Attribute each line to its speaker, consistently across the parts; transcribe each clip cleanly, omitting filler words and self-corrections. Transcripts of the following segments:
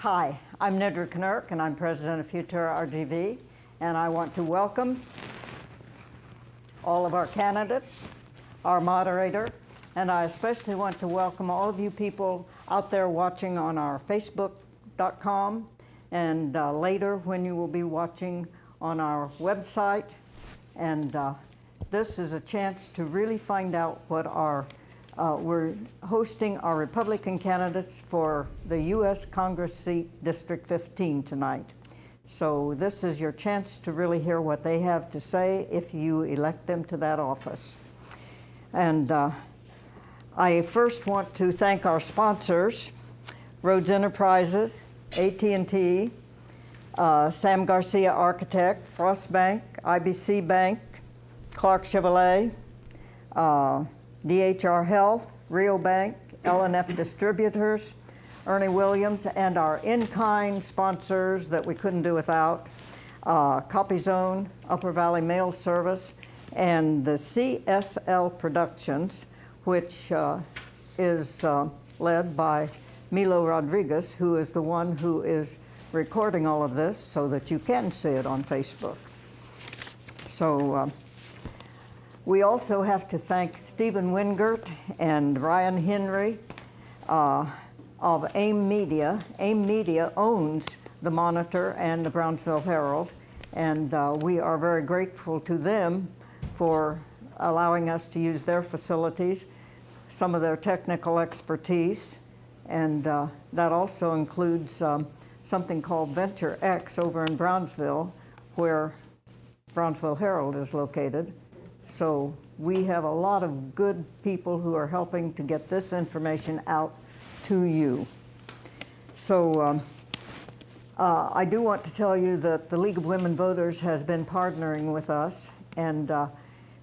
Speaker 1: Hi, I'm Nedra Knurk, and I'm president of Futura RGV, and I want to welcome all of our candidates, our moderator, and I especially want to welcome all of you people out there watching on our Facebook.com and later when you will be watching on our website. And this is a chance to really find out what we're hosting our Republican candidates for the U.S. Congress seat District 15 tonight. So this is your chance to really hear what they have to say if you elect them to that office. And I first want to thank our sponsors, Rhodes Enterprises, AT&T, Sam Garcia Architect, Frost Bank, IBC Bank, Clark Chevrolet, DHR Health, Rio Bank, L&F Distributors, Ernie Williams, and our in-kind sponsors that we couldn't do without, Copy Zone, Upper Valley Mail Service, and the CSL Productions, which is led by Milo Rodriguez, who is the one who is recording all of this so that you can see it on Facebook. So we also have to thank Stephen Wingert and Ryan Henry of AIM Media. AIM Media owns the Monitor and the Brownsville Herald, and we are very grateful to them for allowing us to use their facilities, some of their technical expertise, and that also includes something called Venture X over in Brownsville, where Brownsville Herald is located. So we have a lot of good people who are helping to get this information out to you. So I do want to tell you that the League of Women Voters has been partnering with us, and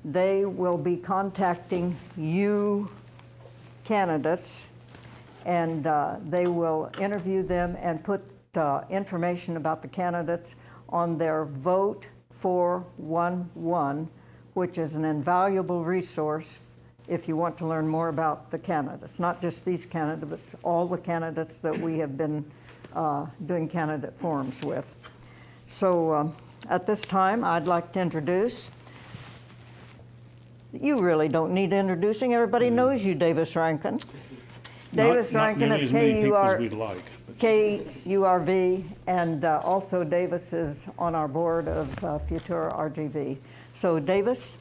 Speaker 1: they will be contacting you candidates, and they will interview them and put information about the candidates on their Vote 411, which is an invaluable resource if you want to learn more about the candidates, not just these candidates, all the candidates that we have been doing candidate forums with. So at this time, I'd like to introduce, you really don't need introducing, everybody knows you, Davis Rankin. Davis Rankin of KURV, and also Davis is on our board of Futura RGV. So Davis,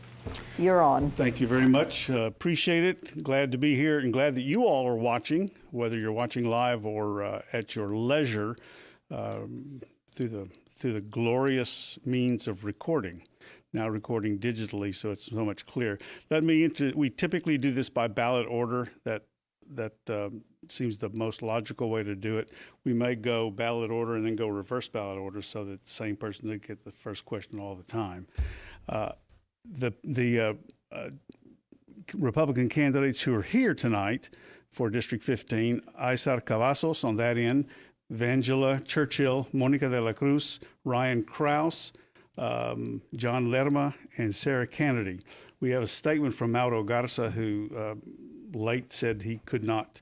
Speaker 1: you're on.
Speaker 2: Thank you very much. Appreciate it. Glad to be here and glad that you all are watching, whether you're watching live or at your leisure through the glorious means of recording. Now recording digitally, so it's so much clearer. We typically do this by ballot order. That seems the most logical way to do it. We may go ballot order and then go reverse ballot order so that the same person didn't get the first question all the time. The Republican candidates who are here tonight for District 15, Aizar Cavazos on that end, Vangela Churchill, Monica de la Cruz, Ryan Krause, John Lerma, and Sarah Kennedy. We have a statement from Mauro Garza, who late said he could not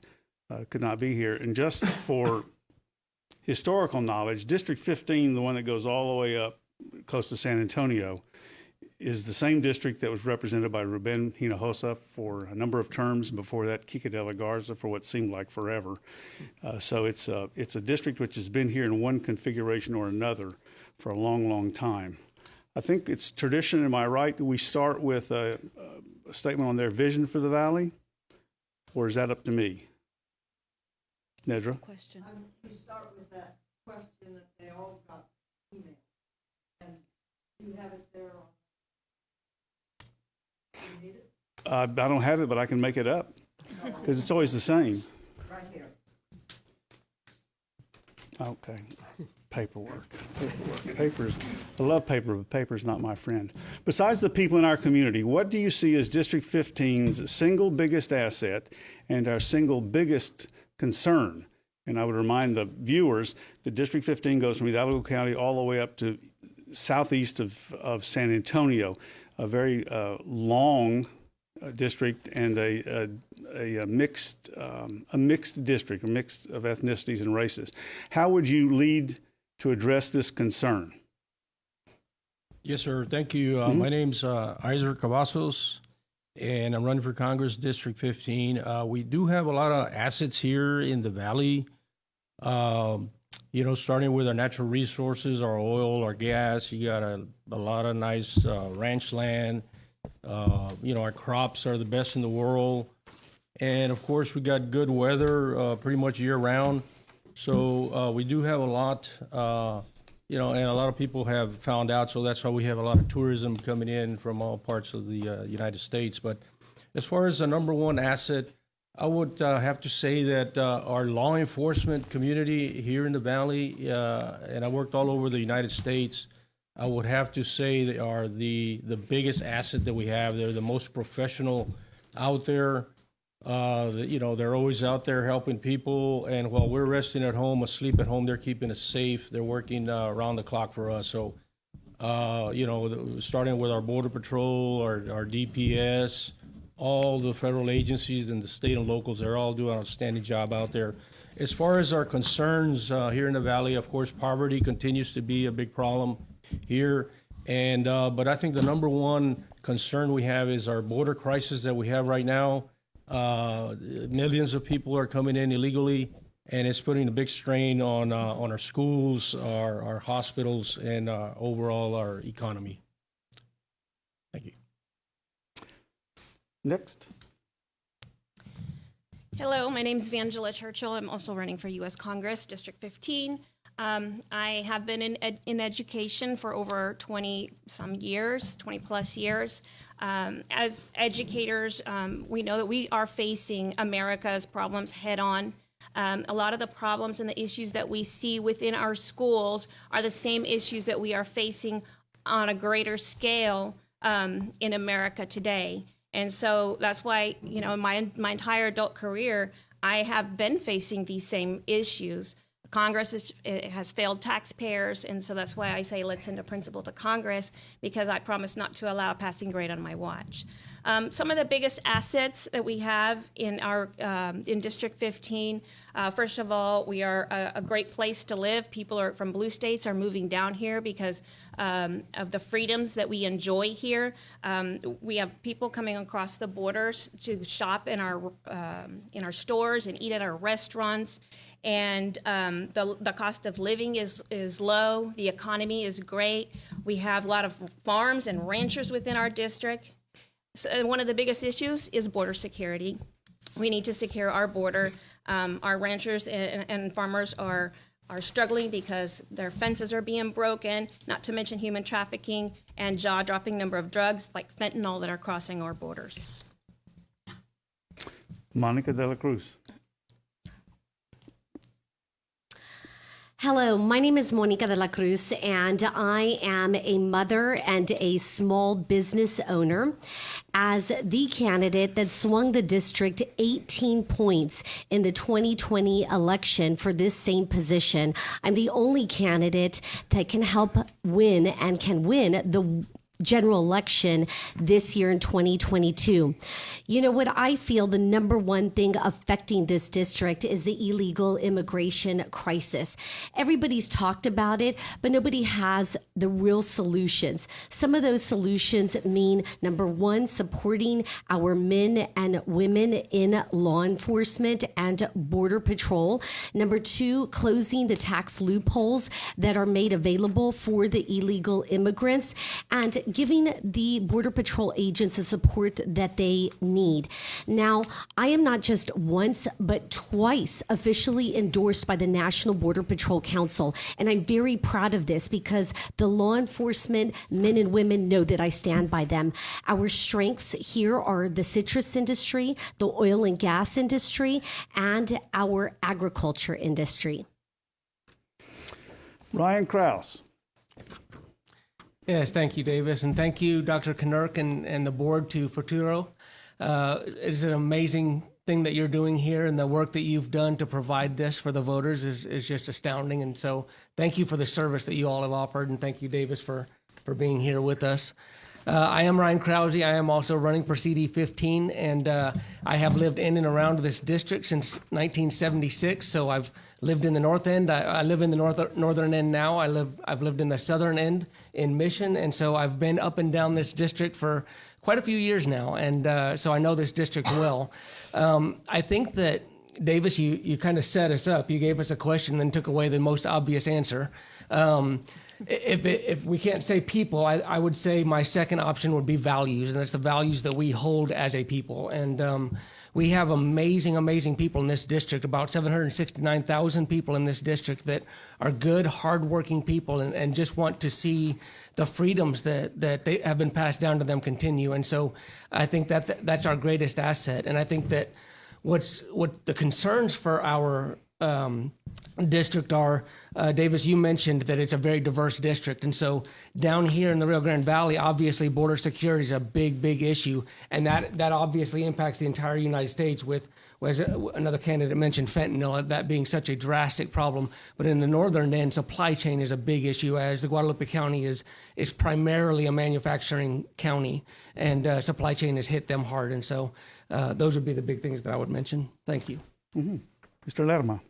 Speaker 2: be here. And just for historical knowledge, District 15, the one that goes all the way up close to San Antonio, is the same district that was represented by Ruben Hinojosa for a number of terms. Before that, Kika de la Garza for what seemed like forever. So it's a district which has been here in one configuration or another for a long, long time. I think it's tradition, am I right, that we start with a statement on their vision for the Valley? Or is that up to me? Nedra?
Speaker 1: Question. You start with that question that they all got emailed. And you have it there on. You need it?
Speaker 2: I don't have it, but I can make it up because it's always the same.
Speaker 1: Right here.
Speaker 2: Okay. Paperwork. Papers. I love paper, but paper's not my friend. Besides the people in our community, what do you see as District 15's single biggest asset and our single biggest concern? And I would remind the viewers that District 15 goes from Hidalgo County all the way up to southeast of San Antonio, a very long district and a mixed district, a mix of ethnicities and races. How would you lead to address this concern?
Speaker 3: Yes, sir. Thank you. My name's Isaac Cavazos, and I'm running for Congress, District 15. We do have a lot of assets here in the Valley, starting with our natural resources, our oil, our gas. You got a lot of nice ranch land. Our crops are the best in the world. And, of course, we got good weather pretty much year-round. So we do have a lot, and a lot of people have found out, so that's why we have a lot of tourism coming in from all parts of the United States. But as far as the number one asset, I would have to say that our law enforcement community here in the Valley, and I worked all over the United States, I would have to say they are the biggest asset that we have. They're the most professional out there. They're always out there helping people, and while we're resting at home, asleep at home, they're keeping us safe. They're working around the clock for us. So, starting with our Border Patrol, our DPS, all the federal agencies and the state and locals, they're all doing an outstanding job out there. As far as our concerns here in the Valley, of course, poverty continues to be a big problem here. And but I think the number one concern we have is our border crisis that we have right now. Millions of people are coming in illegally, and it's putting a big strain on our schools, our hospitals, and overall our economy. Thank you.
Speaker 2: Next.
Speaker 4: Hello, my name is Vangela Churchill. I'm also running for U.S. Congress, District 15. I have been in education for over 20-some years, 20-plus years. As educators, we know that we are facing America's problems head-on. A lot of the problems and the issues that we see within our schools are the same issues that we are facing on a greater scale in America today. And so that's why, in my entire adult career, I have been facing these same issues. Congress has failed taxpayers, and so that's why I say let's send a principal to Congress, because I promise not to allow a passing grade on my watch. Some of the biggest assets that we have in our in District 15, first of all, we are a great place to live. People from blue states are moving down here because of the freedoms that we enjoy here. We have people coming across the borders to shop in our stores and eat at our restaurants. And the cost of living is low. The economy is great. We have a lot of farms and ranchers within our district. So one of the biggest issues is border security. We need to secure our border. Our ranchers and farmers are struggling because their fences are being broken, not to mention human trafficking and jaw-dropping number of drugs like fentanyl that are crossing our borders.
Speaker 2: Monica de la Cruz.
Speaker 5: Hello, my name is Monica de la Cruz, and I am a mother and a small business owner. As the candidate that swung the district 18 points in the 2020 election for this same position, I'm the only candidate that can help win and can win the general election this year in 2022. You know what I feel the number one thing affecting this district is the illegal immigration crisis. Everybody's talked about it, but nobody has the real solutions. Some of those solutions mean, number one, supporting our men and women in law enforcement and border patrol. Number two, closing the tax loopholes that are made available for the illegal immigrants, and giving the Border Patrol agents the support that they need. Now, I am not just once, but twice officially endorsed by the National Border Patrol Council, and I'm very proud of this because the law enforcement men and women know that I stand by them. Our strengths here are the citrus industry, the oil and gas industry, and our agriculture industry.
Speaker 2: Ryan Krause.
Speaker 6: Yes, thank you, Davis, and thank you, Dr. Knurk and the board to Futuro. It's an amazing thing that you're doing here, and the work that you've done to provide this for the voters is just astounding. And so thank you for the service that you all have offered, and thank you, Davis, for being here with us. I am Ryan Krause. I am also running for CD 15, and I have lived in and around this district since 1976. So I've lived in the north end. I live in the northern end now. I've lived in the southern end in Mission, and so I've been up and down this district for quite a few years now, and so I know this district well. I think that, Davis, you kind of set us up. You gave us a question and then took away the most obvious answer. If we can't say people, I would say my second option would be values, and that's the values that we hold as a people. And we have amazing, amazing people in this district, about 769,000 people in this district that are good, hardworking people and just want to see the freedoms that they have been passed down to them continue. And so I think that's our greatest asset. And I think that what the concerns for our district are, Davis, you mentioned that it's a very diverse district. And so down here in the Rio Grande Valley, obviously border security is a big, big issue. And that obviously impacts the entire United States with, as another candidate mentioned, fentanyl, that being such a drastic problem. But in the northern end, supply chain is a big issue, as the Guadalupe County is primarily a manufacturing county, and supply chain has hit them hard. And so those would be the big things that I would mention. Thank you.
Speaker 2: Mm-hmm. Mr. Lerma.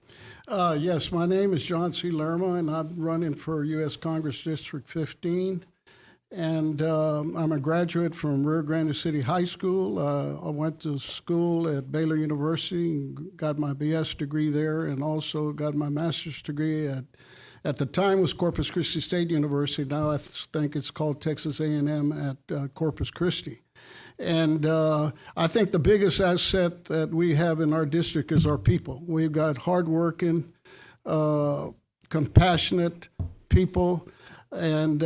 Speaker 7: Yes, my name is John C. Lerma, and I'm running for U.S. Congress District 15. And I'm a graduate from Rio Grande City High School. I went to school at Baylor University and got my BS degree there, and also got my master's degree at the time was Corpus Christi State University. Now I think it's called Texas A&M at Corpus Christi. And I think the biggest asset that we have in our district is our people. We've got hardworking, compassionate people. And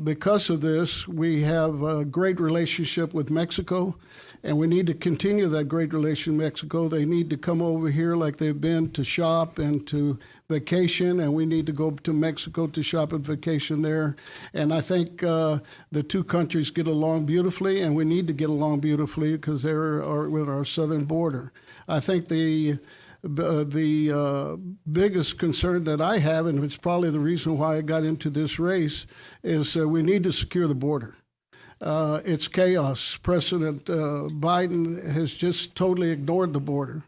Speaker 7: because of this, we have a great relationship with Mexico, and we need to continue that great relation with Mexico. They need to come over here like they've been to shop and to vacation, and we need to go to Mexico to shop and vacation there. And I think the two countries get along beautifully, and we need to get along beautifully because they're with our southern border. I think the biggest concern that I have, and it's probably the reason why I got into this race, is we need to secure the border. It's chaos. President Biden has just totally ignored the border.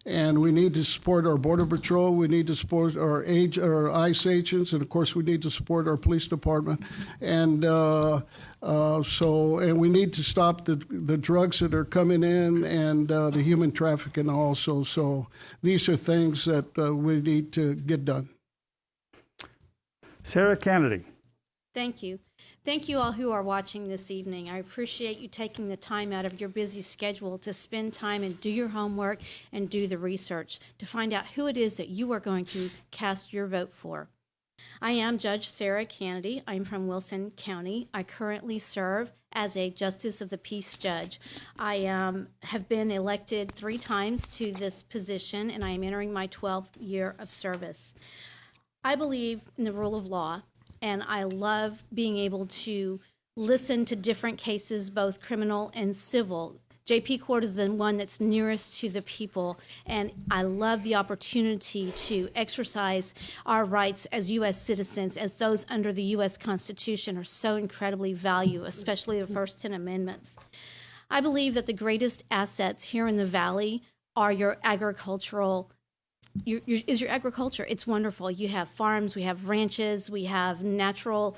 Speaker 7: And we need to support our Border Patrol. We need to support our ICE agents, and of course, we need to support our police department. And and we need to stop the drugs that are coming in, and the human trafficking also. So these are things that we need to get done.
Speaker 2: Sarah Kennedy.
Speaker 8: Thank you. Thank you all who are watching this evening. I appreciate you taking the time out of your busy schedule to spend time and do your homework and do the research to find out who it is that you are going to cast your vote for. I am Judge Sarah Kennedy. I'm from Wilson County. I currently serve as a Justice of the Peace Judge. I have been elected 3 times to this position, and I am entering my 12th year of service. I believe in the rule of law, and I love being able to listen to different cases, both criminal and civil. JP Court is the one that's nearest to the people, and I love the opportunity to exercise our rights as U.S. citizens, as those under the U.S. Constitution are so incredibly valued, especially the first 10 amendments. I believe that the greatest assets here in the Valley are your agricultural is your agriculture. It's wonderful. You have farms, we have ranches, we have natural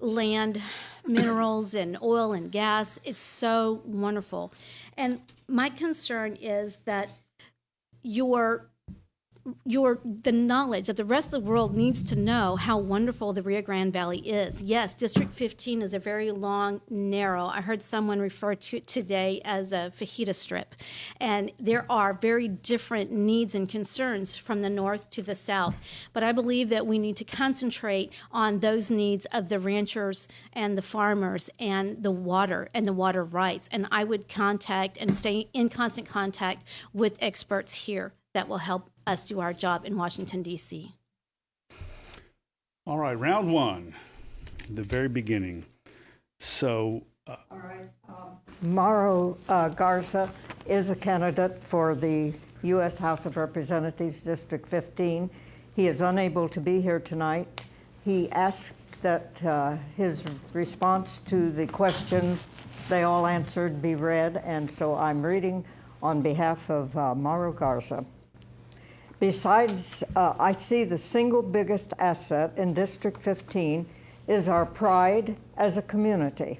Speaker 8: land, minerals, and oil and gas. It's so wonderful. And my concern is that the knowledge that the rest of the world needs to know how wonderful the Rio Grande Valley is. Yes, District 15 is a very long, narrow. I heard someone refer to it today as a fajita strip. And there are very different needs and concerns from the north to the south. But I believe that we need to concentrate on those needs of the ranchers and the farmers and the water rights. And I would contact and stay in constant contact with experts here that will help us do our job in Washington, D.C.
Speaker 2: All right, round 1, the very beginning. So,
Speaker 1: All right. Mauro Garza is a candidate for the U.S. House of Representatives, District 15. He is unable to be here tonight. He asked that his response to the question they all answered be read, and so I'm reading on behalf of Mauro Garza. Besides, I see the single biggest asset in District 15 is our pride as a community.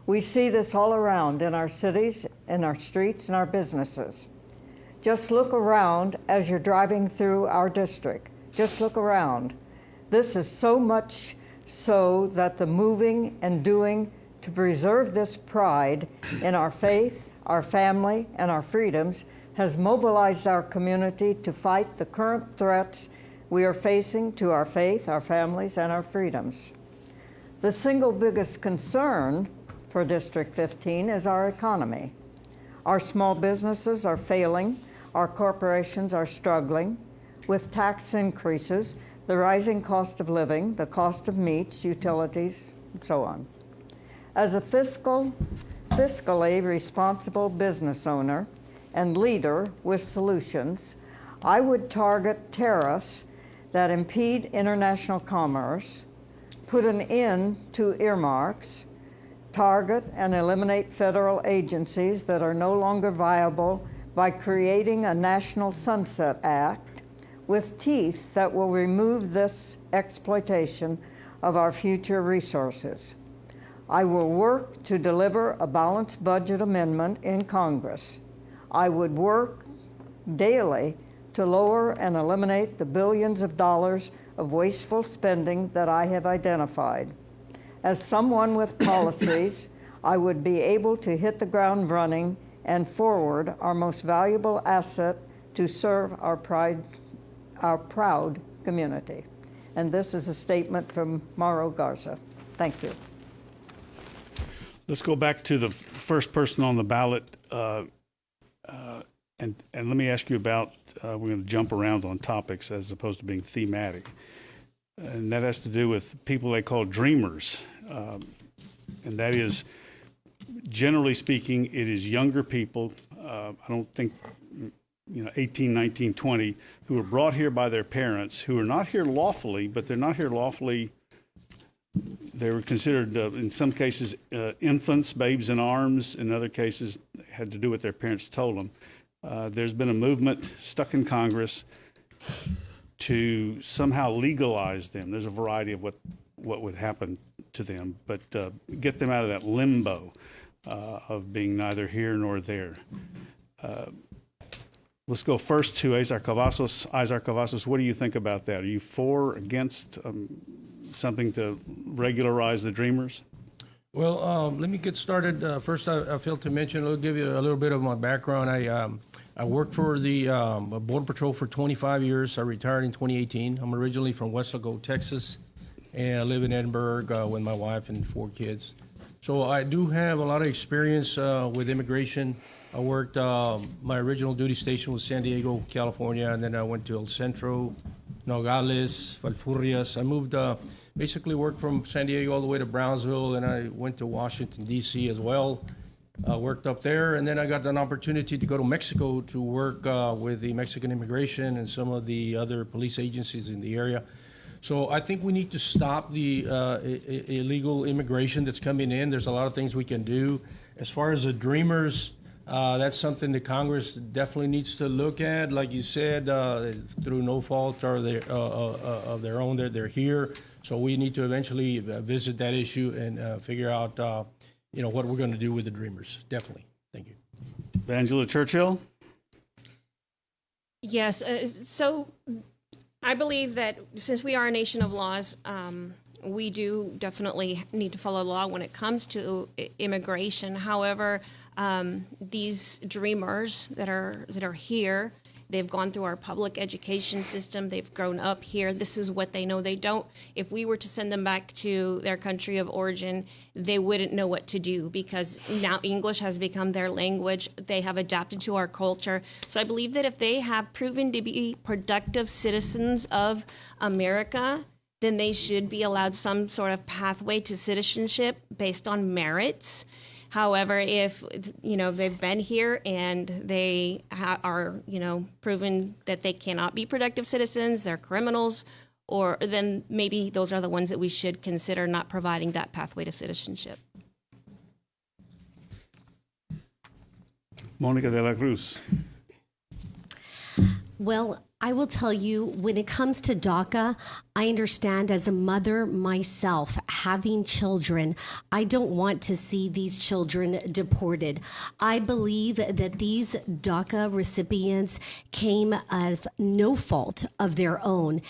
Speaker 1: We see this all around in our cities, in our streets, and our businesses. Just look around as you're driving through our district. Just look around. This is so much so that the moving and doing to preserve this pride in our faith, our family, and our freedoms has mobilized our community to fight the current threats we are facing to our faith, our families, and our freedoms. The single biggest concern for District 15 is our economy. Our small businesses are failing, our corporations are struggling with tax increases, the rising cost of living, the cost of meats, utilities, and so on. As a fiscally responsible business owner and leader with solutions, I would target tariffs that impede international commerce, put an end to earmarks, target and eliminate federal agencies that are no longer viable by creating a National Sunset Act with teeth that will remove this exploitation of our future resources. I will work to deliver a balanced budget amendment in Congress. I would work daily to lower and eliminate the billions of dollars of wasteful spending that I have identified. As someone with policies, I would be able to hit the ground running and forward our most valuable asset to serve our proud community. And this is a statement from Mauro Garza. Thank you.
Speaker 2: Let's go back to the first person on the ballot, and let me ask you about, we're going to jump around on topics as opposed to being thematic. And that has to do with people they call dreamers. And that is, generally speaking, it is younger people, I don't think, 18, 19, 20, who are brought here by their parents, who are not here lawfully, but they're not here lawfully. They were considered, in some cases, infants, babes in arms. In other cases, had to do what their parents told them. There's been a movement stuck in Congress to somehow legalize them. There's a variety of what would happen to them, but get them out of that limbo of being neither here nor there. Let's go first to Azar Cavazos. Azar Cavazos, what do you think about that? Are you for or against something to regularize the dreamers?
Speaker 3: Well, let me get started. First, I failed to mention, I'll give you a little bit of my background. I worked for the Border Patrol for 25 years. I retired in 2018. I'm originally from Weslaco, Texas, and I live in Edinburgh with my wife and 4 kids. So I do have a lot of experience with immigration. I worked, my original duty station was San Diego, California, and then I went to El Centro, Nogales, Valfurrias. I moved, basically worked from San Diego all the way to Brownsville, and I went to Washington, D.C. as well. Worked up there, and then I got an opportunity to go to Mexico to work with the Mexican immigration and some of the other police agencies in the area. So I think we need to stop the illegal immigration that's coming in. There's a lot of things we can do. As far as the dreamers, that's something that Congress definitely needs to look at. Like you said, through no fault of their own, they're here. So we need to eventually visit that issue and figure out, what we're going to do with the dreamers. Definitely. Thank you.
Speaker 2: Angela Churchill?
Speaker 4: Yes. So I believe that since we are a nation of laws, we do definitely need to follow law when it comes to immigration. However, these dreamers that are here, they've gone through our public education system. They've grown up here. This is what they know. They don't, if we were to send them back to their country of origin, they wouldn't know what to do because now English has become their language. They have adapted to our culture. So I believe that if they have proven to be productive citizens of America, then they should be allowed some sort of pathway to citizenship based on merits. However, if they've been here and they are proven that they cannot be productive citizens, they're criminals, or then maybe those are the ones that we should consider not providing that pathway to citizenship.
Speaker 2: Monica de la Cruz.
Speaker 5: Well, I will tell you, when it comes to DACA, I understand as a mother myself, having children, I don't want to see these children deported. I believe that these DACA recipients came of no fault of their own.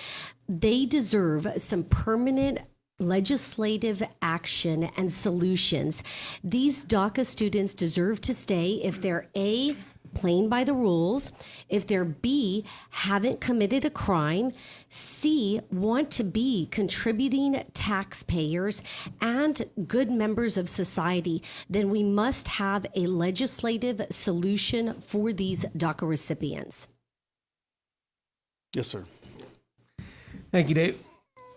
Speaker 5: They deserve some permanent legislative action and solutions. These DACA students deserve to stay if they're A, playing by the rules, if they're B, haven't committed a crime, C, want to be contributing taxpayers and good members of society, then we must have a legislative solution for these DACA recipients.
Speaker 2: Yes, sir.
Speaker 6: Thank you, Dave.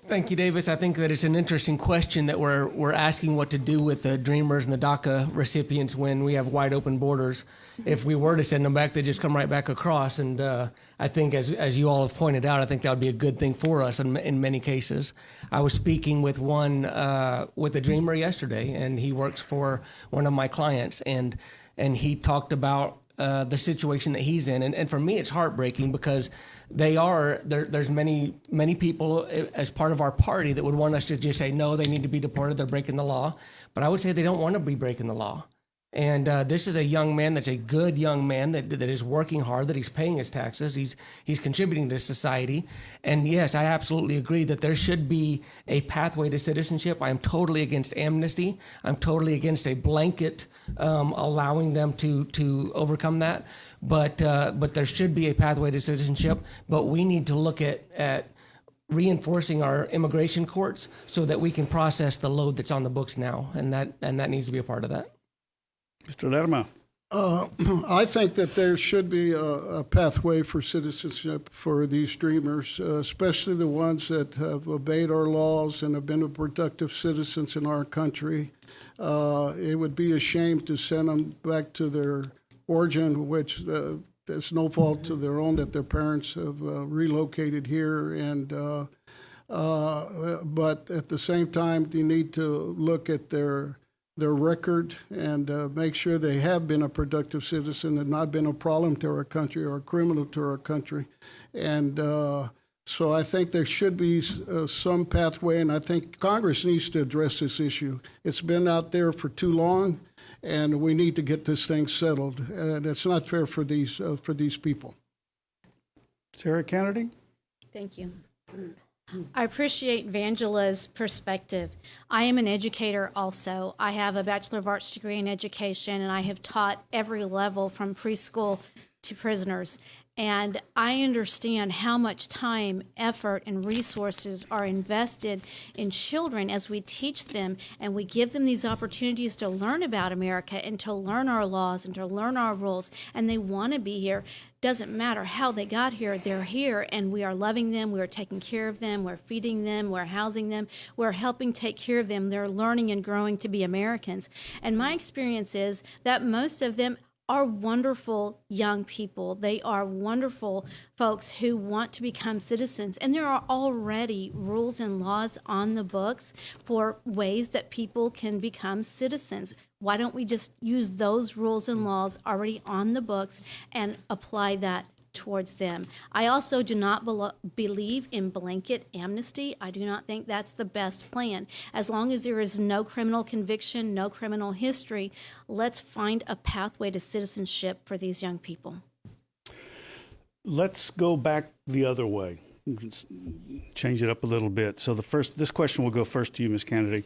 Speaker 6: Thank you, Davis. I think that it's an interesting question that we're asking what to do with the Dreamers and the DACA recipients when we have wide open borders. If we were to send them back, they just come right back across. And I think, as you all have pointed out, I think that would be a good thing for us in many cases. I was speaking with with a Dreamer yesterday, and he works for one of my clients, and he talked about the situation that he's in. And for me, it's heartbreaking because there's many people as part of our party that would want us to just say, no, they need to be deported, they're breaking the law. But I would say they don't want to be breaking the law. And this is a young man that's a good young man that is working hard, that he's paying his taxes, he's contributing to society. And yes, I absolutely agree that there should be a pathway to citizenship. I am totally against amnesty. I'm totally against a blanket allowing them to overcome that. But there should be a pathway to citizenship. But we need to look at reinforcing our immigration courts so that we can process the load that's on the books now, and that needs to be a part of that.
Speaker 2: Mr. Lerma.
Speaker 7: I think that there should be a pathway for citizenship for these Dreamers, especially the ones that have obeyed our laws and have been productive citizens in our country. It would be a shame to send them back to their origin, which there's no fault to their own that their parents have relocated here. But at the same time, they need to look at their record and make sure they have been a productive citizen and not been a problem to our country or a criminal to our country. And so I think there should be some pathway, and I think Congress needs to address this issue. It's been out there for too long, and we need to get this thing settled. And it's not fair for these people.
Speaker 2: Sarah Kennedy.
Speaker 8: Thank you. I appreciate Vangela's perspective. I am an educator also. I have a Bachelor of Arts degree in education, and I have taught every level from preschool to prisoners. And I understand how much time, effort, and resources are invested in children as we teach them and we give them these opportunities to learn about America and to learn our laws and to learn our rules. And they want to be here. Doesn't matter how they got here, they're here, and we are loving them, we are taking care of them, we're feeding them, we're housing them, we're helping take care of them. They're learning and growing to be Americans. And my experience is that most of them are wonderful young people. They are wonderful folks who want to become citizens. And there are already rules and laws on the books for ways that people can become citizens. Why don't we just use those rules and laws already on the books and apply that towards them? I also do not believe in blanket amnesty. I do not think that's the best plan. As long as there is no criminal conviction, no criminal history, let's find a pathway to citizenship for these young people.
Speaker 2: Let's go back the other way. Change it up a little bit. So this question will go first to you, Ms. Kennedy.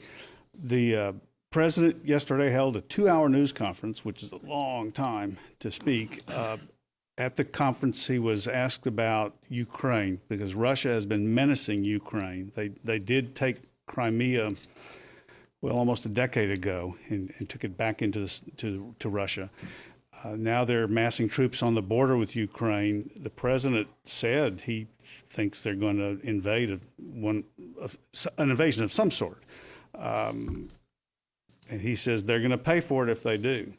Speaker 2: The president yesterday held a 2-hour news conference, which is a long time to speak. At the conference, he was asked about Ukraine because Russia has been menacing Ukraine. They did take Crimea, well, almost a decade ago, and took it back into to Russia. Now they're massing troops on the border with Ukraine. The president said he thinks they're going to invade an invasion of some sort, and he says they're going to pay for it if they do.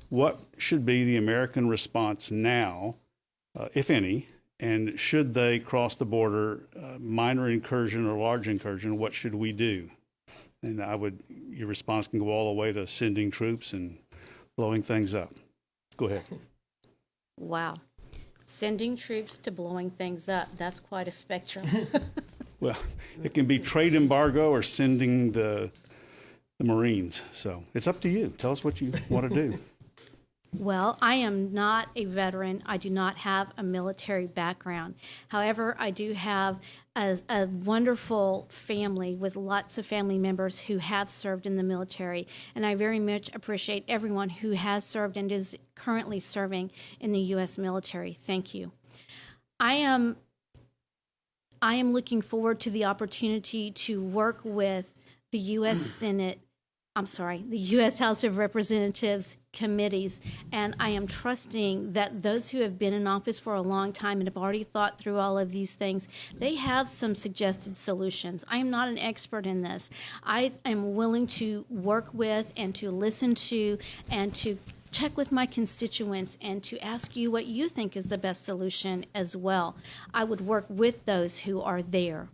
Speaker 2: What should be the American response now, if any, And should they cross the border, minor incursion or large incursion, what should we do? And your response can go all the way to sending troops and blowing things up. Go ahead.
Speaker 8: Wow. Sending troops to blowing things up, that's quite a spectrum.
Speaker 2: Well, it can be trade embargo or sending the Marines. So it's up to you. Tell us what you want to do.
Speaker 8: Well, I am not a veteran. I do not have a military background. However, I do have a wonderful family with lots of family members who have served in the military. And I very much appreciate everyone who has served and is currently serving in the U.S. military. Thank you. I am looking forward to the opportunity to work with the U.S. the U.S. House of Representatives committees, and I am trusting that those who have been in office for a long time and have already thought through all of these things, they have some suggested solutions. I am not an expert in this. I am willing to work with and to listen to and to check with my constituents and to ask you what you think is the best solution as well. I would work with those who are there.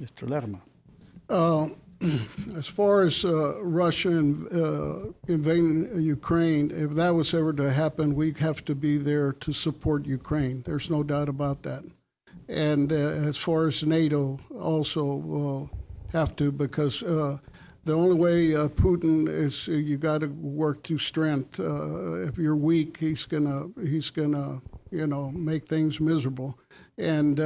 Speaker 2: Mr. Lerma.
Speaker 7: As far as Russia invading Ukraine, if that was ever to happen, we have to be there to support Ukraine. There's no doubt about that. And as far as NATO, also will have to, because the only way Putin is, you got to work through strength. If you're weak, he's gonna make things miserable. And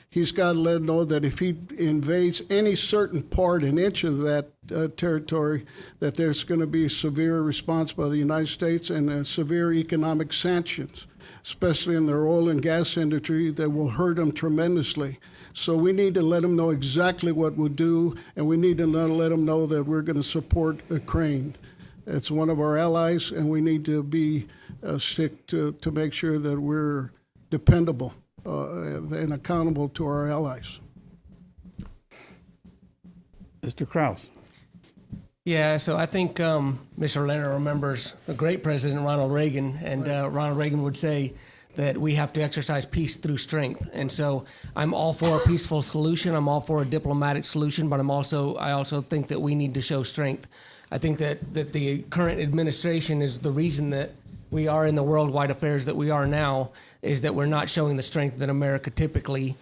Speaker 7: he's got to let them know that if he invades any certain part, an inch of that territory, that there's going to be a severe response by the United States and severe economic sanctions, especially in their oil and gas industry, that will hurt them tremendously. So we need to let them know exactly what we'll do, and we need to let them know that we're going to support Ukraine. It's one of our allies, and we need to be stick to make sure that we're dependable and accountable to our allies.
Speaker 2: Mr. Krause.
Speaker 6: Yeah, so I think Mr. Leonard remembers the great President Ronald Reagan, and Ronald Reagan would say that we have to exercise peace through strength. And so I'm all for a peaceful solution. I'm all for a diplomatic solution, but I also think that we need to show strength. I think that the current administration is the reason that we are in the worldwide affairs that we are now, is that we're not showing the strength that America typically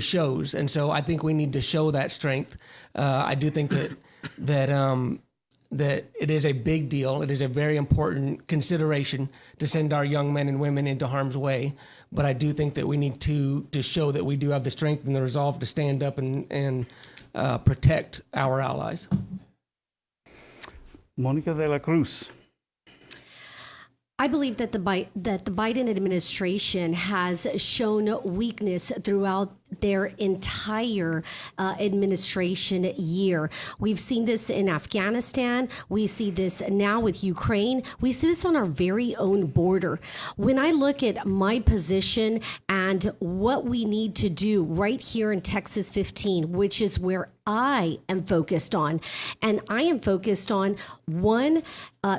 Speaker 6: shows. And so I think we need to show that strength. I do think that it is a big deal. It is a very important consideration to send our young men and women into harm's way. But I do think that we need to show that we do have the strength and the resolve to stand up and protect our allies.
Speaker 2: Monica de la Cruz.
Speaker 5: I believe that the Biden administration has shown weakness throughout their entire administration year. We've seen this in Afghanistan. We see this now with Ukraine. We see this on our very own border. When I look at my position and what we need to do right here in Texas 15, which is where I am focused on, and I am focused on one,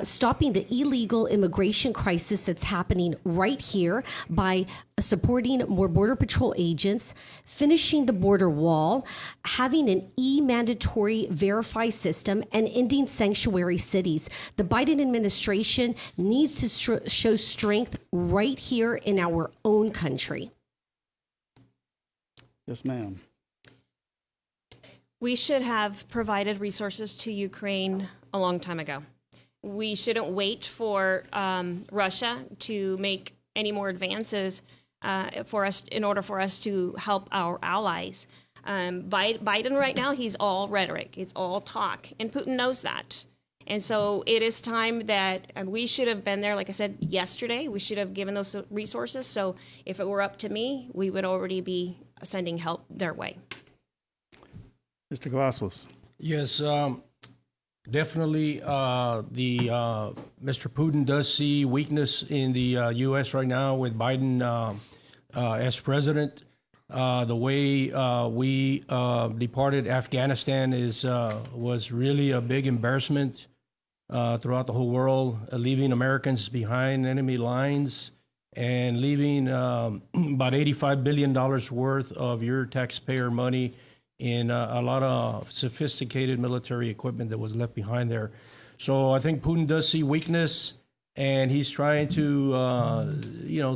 Speaker 5: stopping the illegal immigration crisis that's happening right here by supporting more Border Patrol agents, finishing the border wall, having an mandatory verify system, and ending sanctuary cities. The Biden administration needs to show strength right here in our own country.
Speaker 2: Yes, ma'am.
Speaker 4: We should have provided resources to Ukraine a long time ago. We shouldn't wait for Russia to make any more advances in order for us to help our allies. Biden right now, he's all rhetoric, it's all talk, and Putin knows that. And so it is time that we should have been there, like I said, yesterday. We should have given those resources. So if it were up to me, we would already be sending help their way.
Speaker 2: Mr. Cavazos.
Speaker 3: Yes, definitely. Mr. Putin does see weakness in the U.S. right now with Biden as president. The way we departed Afghanistan was really a big embarrassment throughout the whole world, leaving Americans behind enemy lines and leaving about $85 billion worth of your taxpayer money in a lot of sophisticated military equipment that was left behind there. So I think Putin does see weakness, and he's trying to,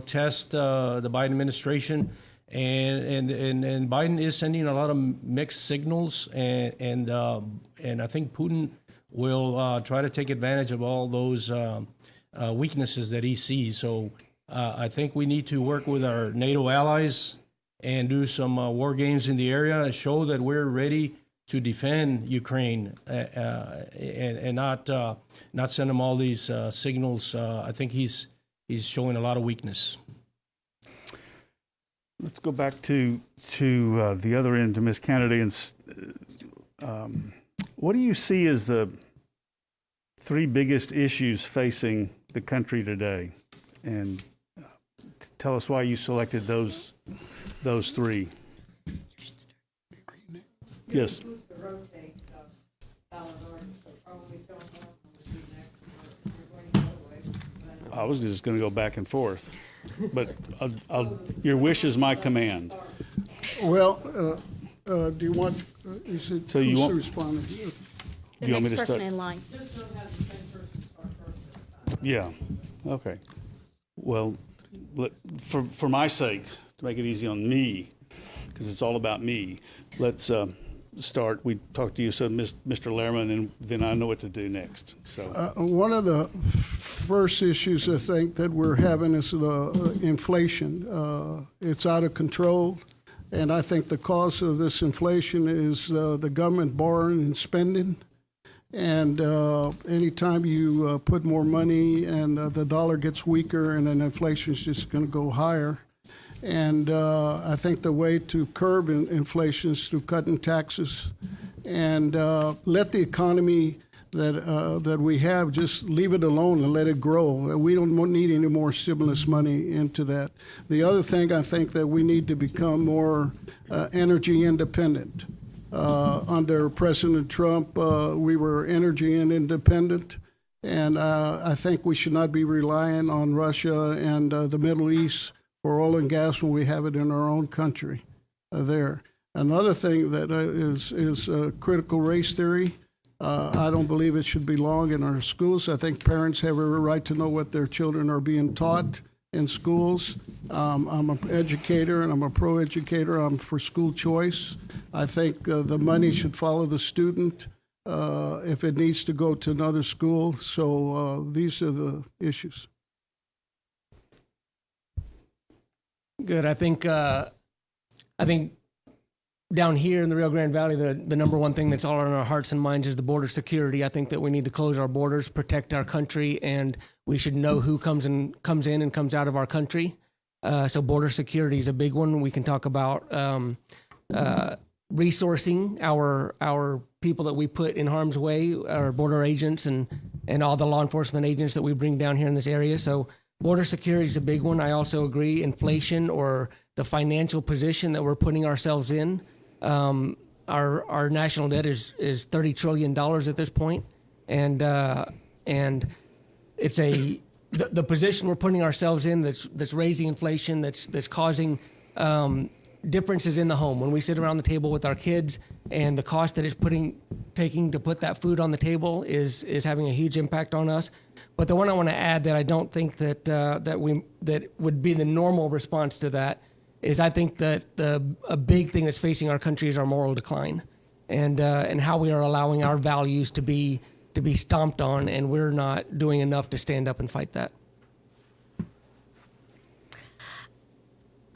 Speaker 3: test the Biden administration. And Biden is sending a lot of mixed signals, and I think Putin will try to take advantage of all those weaknesses that he sees. So I think we need to work with our NATO allies and do some war games in the area, show that we're ready to defend Ukraine, and not send them all these signals. I think he's showing a lot of weakness.
Speaker 2: Let's go back to the other end, to Ms. Kennedy. What do you see as the three biggest issues facing the country today? And tell us why you selected those three. Yes. I was just going to go back and forth, but your wish is my command.
Speaker 7: Well, do you want, is it,
Speaker 2: So you
Speaker 7: who's
Speaker 2: want-
Speaker 7: responding?
Speaker 8: The
Speaker 2: you want me
Speaker 8: next
Speaker 2: to
Speaker 8: person
Speaker 2: start?
Speaker 8: in line.
Speaker 2: Yeah, okay. Well, for my sake, to make it easy on me, because it's all about me, let's start. We talked to you, so Mr. Lehrman, and then I know what to do next. So
Speaker 7: One of the first issues I think that we're having is the inflation. It's out of control, and I think the cause of this inflation is the government borrowing and spending. And anytime you put more money and the dollar gets weaker, and then inflation is just going to go higher. And I think the way to curb inflation is through cutting taxes and let the economy that we have, just leave it alone and let it grow. We don't need any more stimulus money into that. The other thing, I think that we need to become more energy independent. Under President Trump, we were energy independent, and I think we should not be relying on Russia and the Middle East for oil and gas when we have it in our own country there. Another thing that is critical race theory. I don't believe it should belong in our schools. I think parents have a right to know what their children are being taught in schools. I'm an educator, and I'm a pro-educator. I'm for school choice. I think the money should follow the student if it needs to go to another school. So these are the issues.
Speaker 6: Good. I think down here in the Rio Grande Valley, the number one thing that's all on our hearts and minds is the border security. I think that we need to close our borders, protect our country, and we should know who comes in and comes out of our country. So border security is a big one. We can talk about resourcing our people that we put in harm's way, our border agents and all the law enforcement agents that we bring down here in this area. So border security is a big one. I also agree inflation, or the financial position that we're putting ourselves in. Our national debt is $30 trillion at this point, and it's the position we're putting ourselves in that's raising inflation, that's causing differences in the home when we sit around the table with our kids, and the cost that it's taking to put that food on the table is having a huge impact on us. But the one I want to add that I don't think that would be the normal response to that is, I think that a big thing that's facing our country is our moral decline, and how we are allowing our values to be stomped on, and we're not doing enough to stand up and fight that.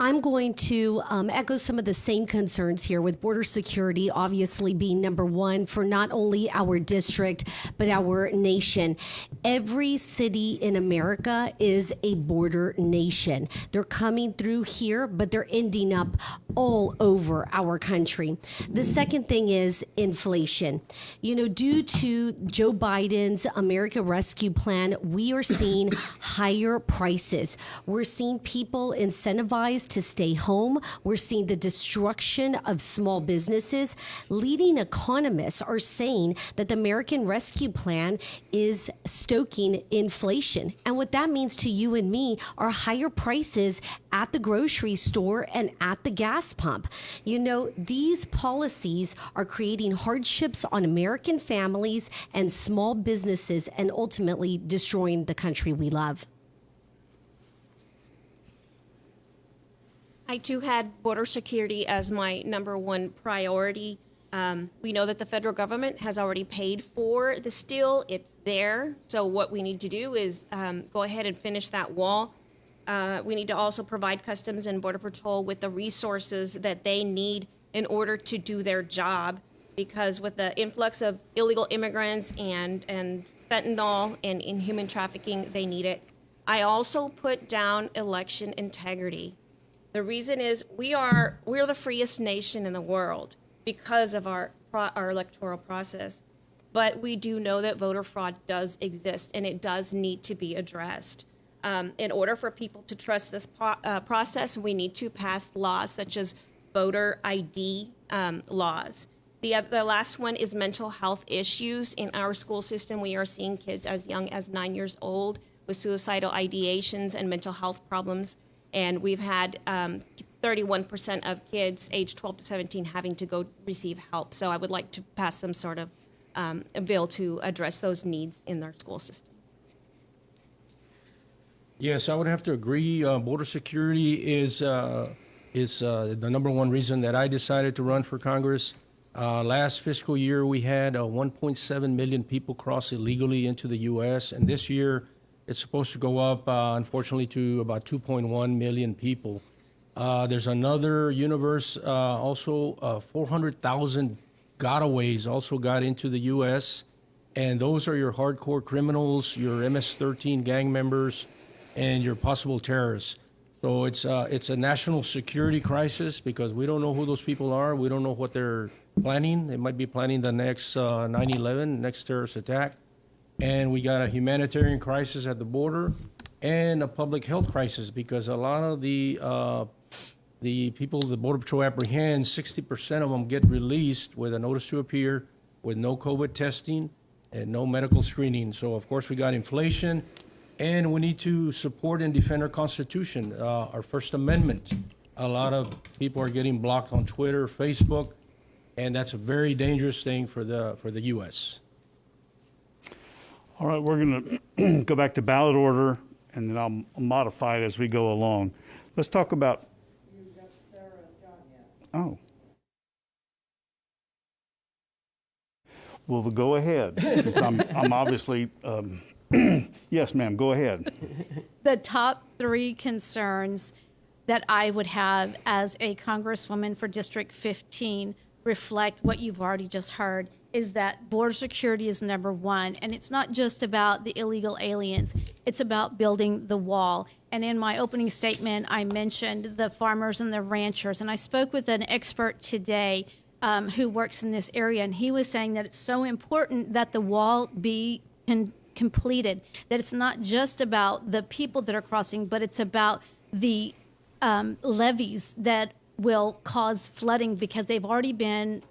Speaker 5: I'm going to echo some of the same concerns here, with border security obviously being number one for not only our district, but our nation. Every city in America is a border nation. They're coming through here, but they're ending up all over our country. The second thing is inflation. Due to Joe Biden's America Rescue Plan, we are seeing higher prices. We're seeing people incentivized to stay home. We're seeing the destruction of small businesses. Leading economists are saying that the American Rescue Plan is stoking inflation. And what that means to you and me are higher prices at the grocery store and at the gas pump. You know, these policies are creating hardships on American families and small businesses and ultimately destroying the country we love.
Speaker 4: I too had border security as my number one priority. We know that the federal government has already paid for the steel. It's there. So what we need to do is go ahead and finish that wall. We need to also provide Customs and Border Patrol with the resources that they need in order to do their job. Because with the influx of illegal immigrants and fentanyl and inhuman trafficking, they need it. I also put down election integrity. The reason is we're the freest nation in the world because of our electoral process. But we do know that voter fraud does exist and it does need to be addressed. In order for people to trust this process, we need to pass laws such as voter ID laws. The last one is mental health issues. In our school system, we are seeing kids as young as 9 years old with suicidal ideations and mental health problems. And we've had 31% of kids aged 12 to 17 having to go receive help. So I would like to pass some sort of a bill to address those needs in our school system.
Speaker 3: Yes, I would have to agree. Border security is the number one reason that I decided to run for Congress. Last fiscal year, we had 1.7 million people cross illegally into the U.S., and this year it's supposed to go up, unfortunately, to about 2.1 million people. There's another universe, also 400,000 gotaways also got into the U.S., and those are your hardcore criminals, your MS-13 gang members, and your possible terrorists. So it's a national security crisis because we don't know who those people are. We don't know what they're planning. They might be planning the next 9/11, next terrorist attack. And we got a humanitarian crisis at the border and a public health crisis because a lot of the people the Border Patrol apprehends, 60% of them get released with a notice to appear, with no COVID testing and no medical screening. So, of course, we got inflation. And we need to support and defend our Constitution, our First Amendment. A lot of people are getting blocked on Twitter, Facebook, and that's a very dangerous thing for the U.S.
Speaker 2: All right, we're going to go back to ballot order, and then I'll modify it as we go along. Let's talk about.
Speaker 1: You got Sarah and John yet?
Speaker 2: Oh. Well, go ahead, since I'm obviously. Yes, ma'am, go ahead.
Speaker 8: The top three concerns that I would have as a congresswoman for District 15 reflect what you've already just heard, is that border security is number one. And it's not just about the illegal aliens. It's about building the wall. And in my opening statement, I mentioned the farmers and the ranchers. And I spoke with an expert today who works in this area. And he was saying that it's so important that the wall be completed, that it's not just about the people that are crossing, but it's about the levees that will cause flooding because they've already been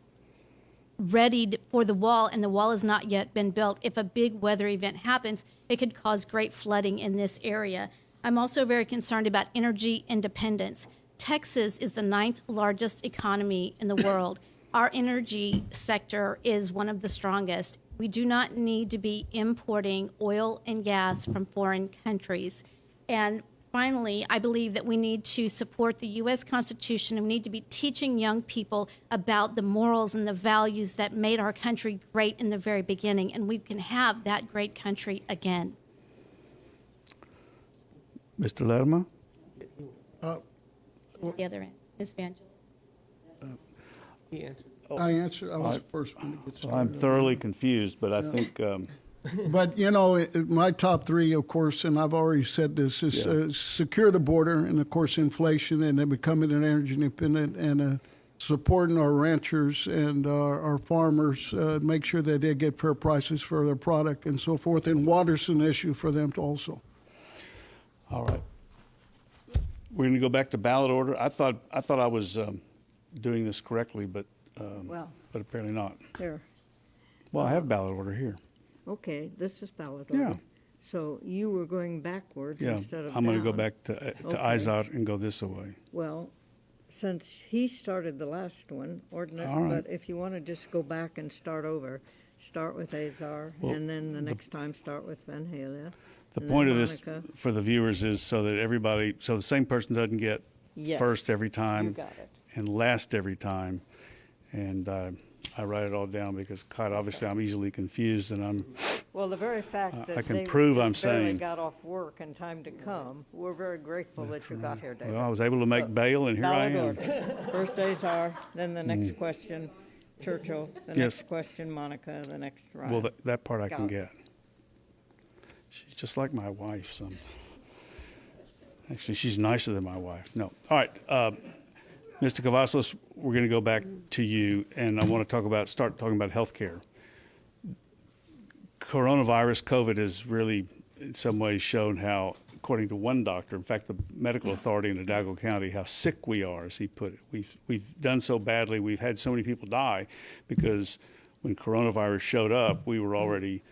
Speaker 8: readied for the wall and the wall has not yet been built. If a big weather event happens, it could cause great flooding in this area. I'm also very concerned about energy independence. Texas is the 9th largest economy in the world. Our energy sector is one of the strongest. We do not need to be importing oil and gas from foreign countries. And finally, I believe that we need to support the U.S. Constitution, and we need to be teaching young people about the morals and the values that made our country great in the very beginning, and we can have that great country again.
Speaker 2: Mr. Lerma?
Speaker 8: The other end, Ms. Vangela.
Speaker 7: I answered. I was the first one to get started.
Speaker 2: I'm thoroughly confused, but I think.
Speaker 7: But, you know, my top three, of course, and I've already said this, is secure the border and, of course, inflation, and then becoming an energy independent and supporting our ranchers and our farmers, make sure that they get fair prices for their product and so forth. And water's an issue for them also.
Speaker 2: All right. We're going to go back to ballot order. I thought I was doing this correctly, but
Speaker 1: Well,
Speaker 2: apparently not.
Speaker 1: here,
Speaker 2: Well, I have ballot order here.
Speaker 1: okay, this is ballot
Speaker 2: Yeah.
Speaker 1: order. So you were going backwards
Speaker 2: Yeah,
Speaker 1: instead of
Speaker 2: I'm going to go
Speaker 1: down.
Speaker 2: back to
Speaker 1: Okay.
Speaker 2: Izod and go this way.
Speaker 1: Well, since he started the last one, ordinate,
Speaker 2: All right.
Speaker 1: but if you want to just go back and start over, start with Azar, and then the next time start with Van Halen.
Speaker 2: The
Speaker 1: and
Speaker 2: point
Speaker 1: then
Speaker 2: of this
Speaker 1: Monica.
Speaker 2: for the viewers is so that so the same person doesn't get
Speaker 1: Yes,
Speaker 2: first every time
Speaker 1: You got it.
Speaker 2: and last every time. And I write it all down because, God, obviously I'm easily confused, and
Speaker 1: Well, the very fact
Speaker 2: I
Speaker 1: that
Speaker 2: can
Speaker 1: they
Speaker 2: prove
Speaker 1: just
Speaker 2: I'm
Speaker 1: barely
Speaker 2: saying-
Speaker 1: got off work in time to come, we're very grateful that you got here, David.
Speaker 2: well, I was able to make bail, and here I
Speaker 1: Ballot
Speaker 2: am.
Speaker 1: order. First Azar, then the next question, Churchill, the
Speaker 2: Yes.
Speaker 1: next question, Monica, the next Ryan.
Speaker 2: Well, that part I
Speaker 1: Got
Speaker 2: can
Speaker 1: it.
Speaker 2: get. She's just like my wife. Actually, she's nicer than my wife. No. All right. Mr. Cavazos, we're going to go back to you, and I want to start talking about health care. Coronavirus, COVID, has really, in some ways, shown how, according to one doctor, in fact, the medical authority in Hidalgo County, how sick we are, as he put it. We've done so badly. We've had so many people die because when coronavirus showed up, we were already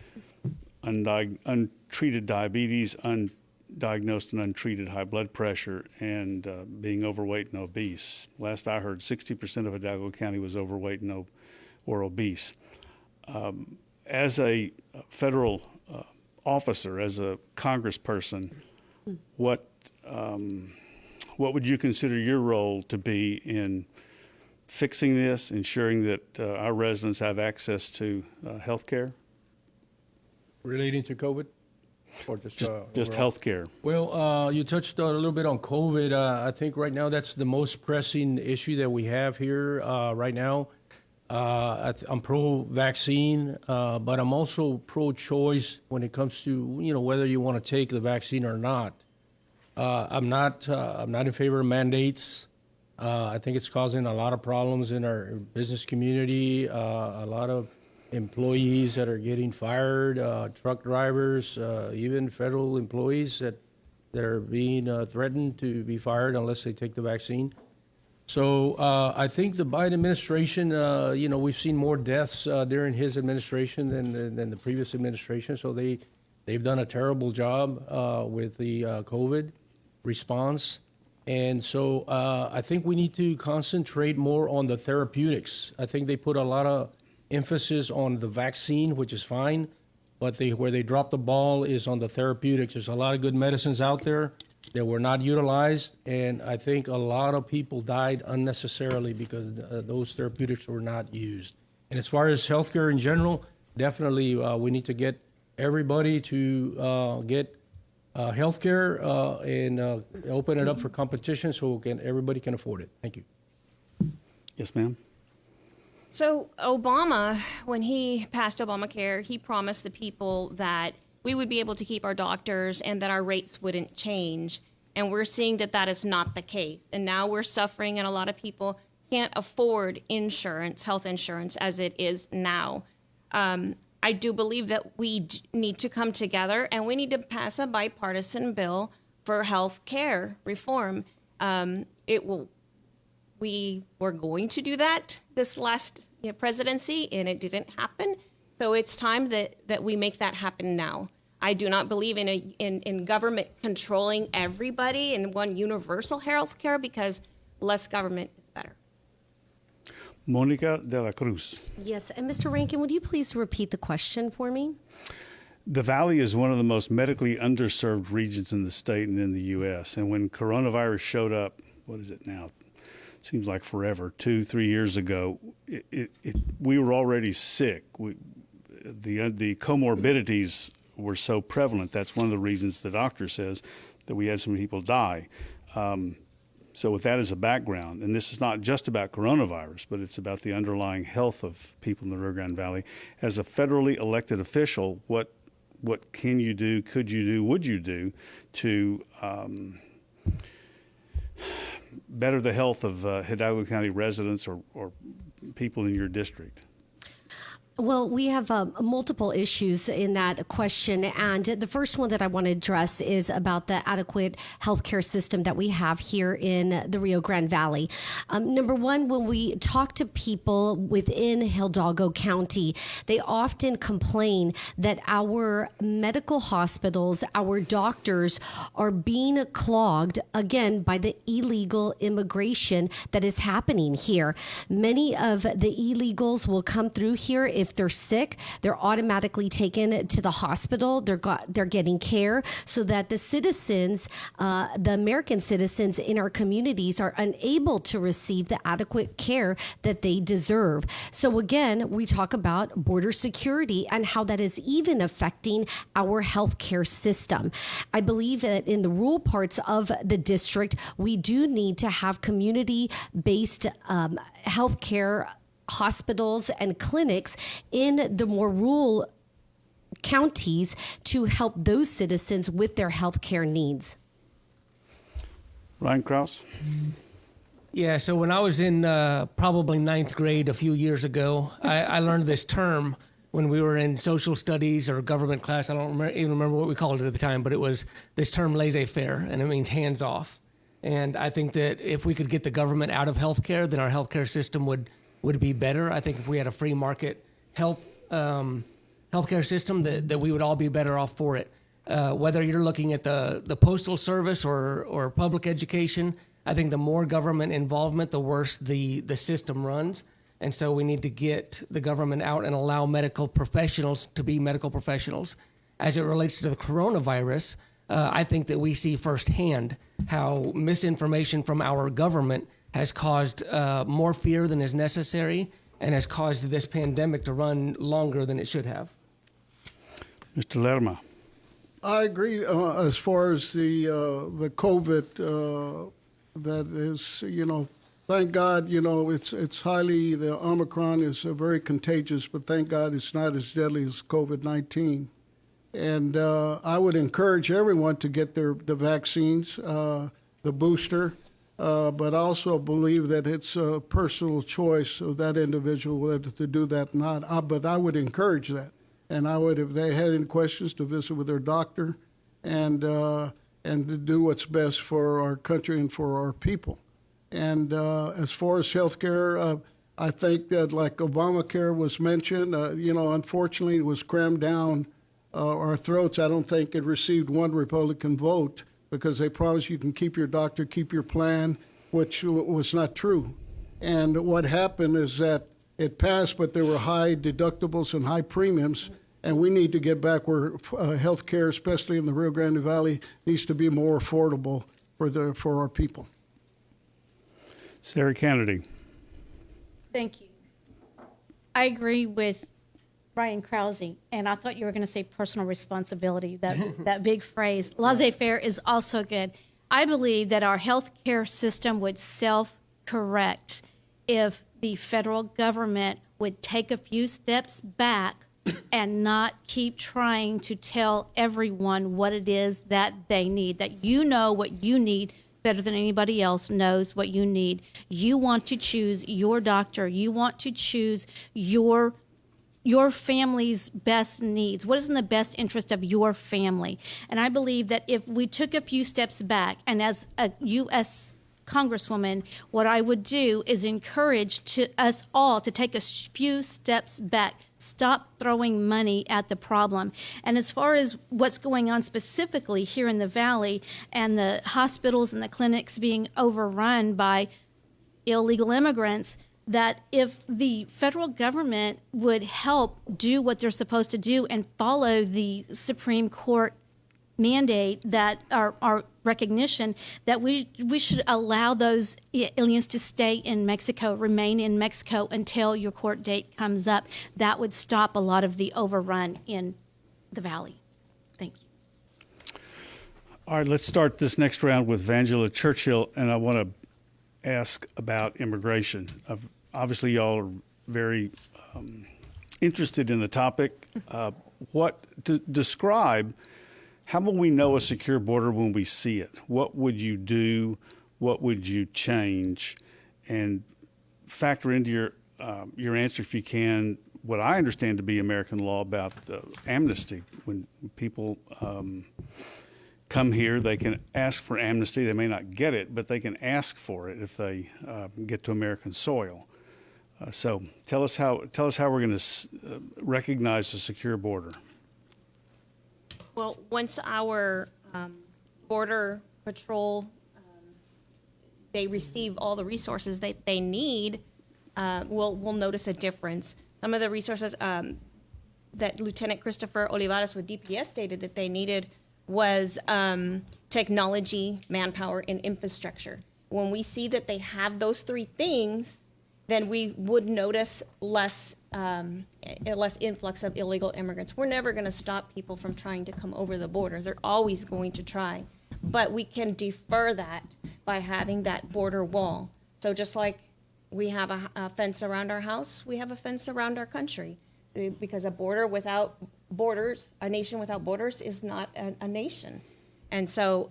Speaker 2: untreated diabetes, undiagnosed and untreated high blood pressure, and being overweight and obese. Last I heard, 60% of Hidalgo County was overweight and or obese. As a federal officer, as a congressperson, what would you consider your role to be in fixing this, ensuring that our residents have access to health care?
Speaker 3: Relating to COVID? Or just
Speaker 2: Just
Speaker 3: overall?
Speaker 2: health care.
Speaker 3: Well, you touched a little bit on COVID. I think right now that's the most pressing issue that we have here right now. I'm pro-vaccine, but I'm also pro-choice when it comes to whether you want to take the vaccine or not. I'm not in favor of mandates. I think it's causing a lot of problems in our business community. A lot of employees that are getting fired, truck drivers, even federal employees that are being threatened to be fired unless they take the vaccine. So I think the Biden administration, we've seen more deaths during his administration than the previous administration. So they've done a terrible job with the COVID response. And so I think we need to concentrate more on the therapeutics. I think they put a lot of emphasis on the vaccine, which is fine, but where they dropped the ball is on the therapeutics. There's a lot of good medicines out there that were not utilized, and I think a lot of people died unnecessarily because those therapeutics were not used. And as far as healthcare in general, definitely we need to get everybody to get healthcare and open it up for competition so everybody can afford it. Thank you.
Speaker 2: Yes, ma'am.
Speaker 4: So Obama, when he passed Obamacare, he promised the people that we would be able to keep our doctors and that our rates wouldn't change. And we're seeing that that is not the case. And now we're suffering, and a lot of people can't afford insurance, health insurance, as it is now. I do believe that we need to come together and we need to pass a bipartisan bill for health care reform. We were going to do that this last presidency, and it didn't happen. So it's time that we make that happen now. I do not believe in government controlling everybody in one universal health care, because less government is better.
Speaker 2: Monica de la Cruz.
Speaker 5: Yes, and Mr. Rankin, would you please repeat the question for me?
Speaker 2: The Valley is one of the most medically underserved regions in the state and in the U.S. And when coronavirus showed up, what is it now? Seems like forever, 2-3 years ago, we were already sick. The comorbidities were so prevalent. That's one of the reasons the doctor says that we had so many people die. So with that as a background, and this is not just about coronavirus, but it's about the underlying health of people in the Rio Grande Valley. As a federally elected official, what can you do, could you do, would you do to better the health of Hidalgo County residents or people in your district?
Speaker 5: Well, we have multiple issues in that question. And the first one that I want to address is about the adequate healthcare system that we have here in the Rio Grande Valley. Number one, when we talk to people within Hidalgo County, they often complain that our medical hospitals, our doctors are being clogged, again, by the illegal immigration that is happening here. Many of the illegals will come through here. If they're sick, they're automatically taken to the hospital. They're getting care, so that the citizens, the American citizens in our communities, are unable to receive the adequate care that they deserve. So again, we talk about border security and how that is even affecting our healthcare system. I believe that in the rural parts of the district, we do need to have community-based healthcare hospitals and clinics in the more rural counties to help those citizens with their healthcare needs.
Speaker 2: Ryan Krause?
Speaker 6: Yeah, so when I was in probably ninth grade a few years ago, I learned this term when we were in social studies or government class. I don't even remember what we called it at the time, but it was this term laissez-faire, and it means hands off. And I think that if we could get the government out of healthcare, then our healthcare system would be better. I think if we had a free market healthcare system, that we would all be better off for it. Whether you're looking at the postal service or public education, I think the more government involvement, the worse the system runs. And so we need to get the government out and allow medical professionals to be medical professionals. As it relates to the coronavirus, I think that we see firsthand how misinformation from our government has caused more fear than is necessary and has caused this pandemic to run longer than it should have.
Speaker 2: Mr. Lerma?
Speaker 7: I agree as far as the COVID that is, thank God, it's highly, the Omicron is very contagious, but thank God it's not as deadly as COVID-19. And I would encourage everyone to get the vaccines, the booster, but also believe that it's a personal choice of that individual whether to do that or not. But I would encourage that. And I would, if they had any questions, to visit with their doctor and to do what's best for our country and for our people. And as far as health care, I think that like Obamacare was mentioned, unfortunately it was crammed down our throats. I don't think it received one Republican vote because they promised you can keep your doctor, keep your plan, which was not true. And what happened is that it passed, but there were high deductibles and high premiums, and we need to get back where health care, especially in the Rio Grande Valley, needs to be more affordable for our people.
Speaker 2: Sarah Kennedy?
Speaker 8: Thank you. I agree with Ryan Krause, and I thought you were going to say personal responsibility, that big phrase. Laissez-faire is also good. I believe that our healthcare system would self-correct if the federal government would take a few steps back and not keep trying to tell everyone what it is that they need, that you know what you need better than anybody else knows what you need. You want to choose your doctor. You want to choose your family's best needs. What is in the best interest of your family? And I believe that if we took a few steps back, and as a U.S. Congresswoman, what I would do is encourage us all to take a few steps back, stop throwing money at the problem. And as far as what's going on specifically here in the Valley and the hospitals and the clinics being overrun by illegal immigrants, that if the federal government would help do what they're supposed to do and follow the Supreme Court mandate, that our recognition, that we should allow those aliens to stay in Mexico, remain in Mexico until your court date comes up. That would stop a lot of the overrun in the Valley. Thank you.
Speaker 2: All right, let's start this next round with Vangela Churchill, and I want to ask about immigration. Obviously, y'all are very interested in the topic. Describe, how will we know a secure border when we see it? What would you do? What would you change? And factor into your answer, if you can, what I understand to be American law about amnesty. When people come here, they can ask for amnesty. They may not get it, but they can ask for it if they get to American soil. So tell us how we're going to recognize a secure border.
Speaker 4: Well, once our Border Patrol, they receive all the resources that they need, we'll notice a difference. Some of the resources that Lieutenant Christopher Olivares with DPS stated that they needed was technology, manpower, and infrastructure. When we see that they have those three things, then we would notice less influx of illegal immigrants. We're never going to stop people from trying to come over the border. They're always going to try. But we can defer that by having that border wall. So just like we have a fence around our house, we have a fence around our country. Because a border without borders, a nation without borders is not a nation. And so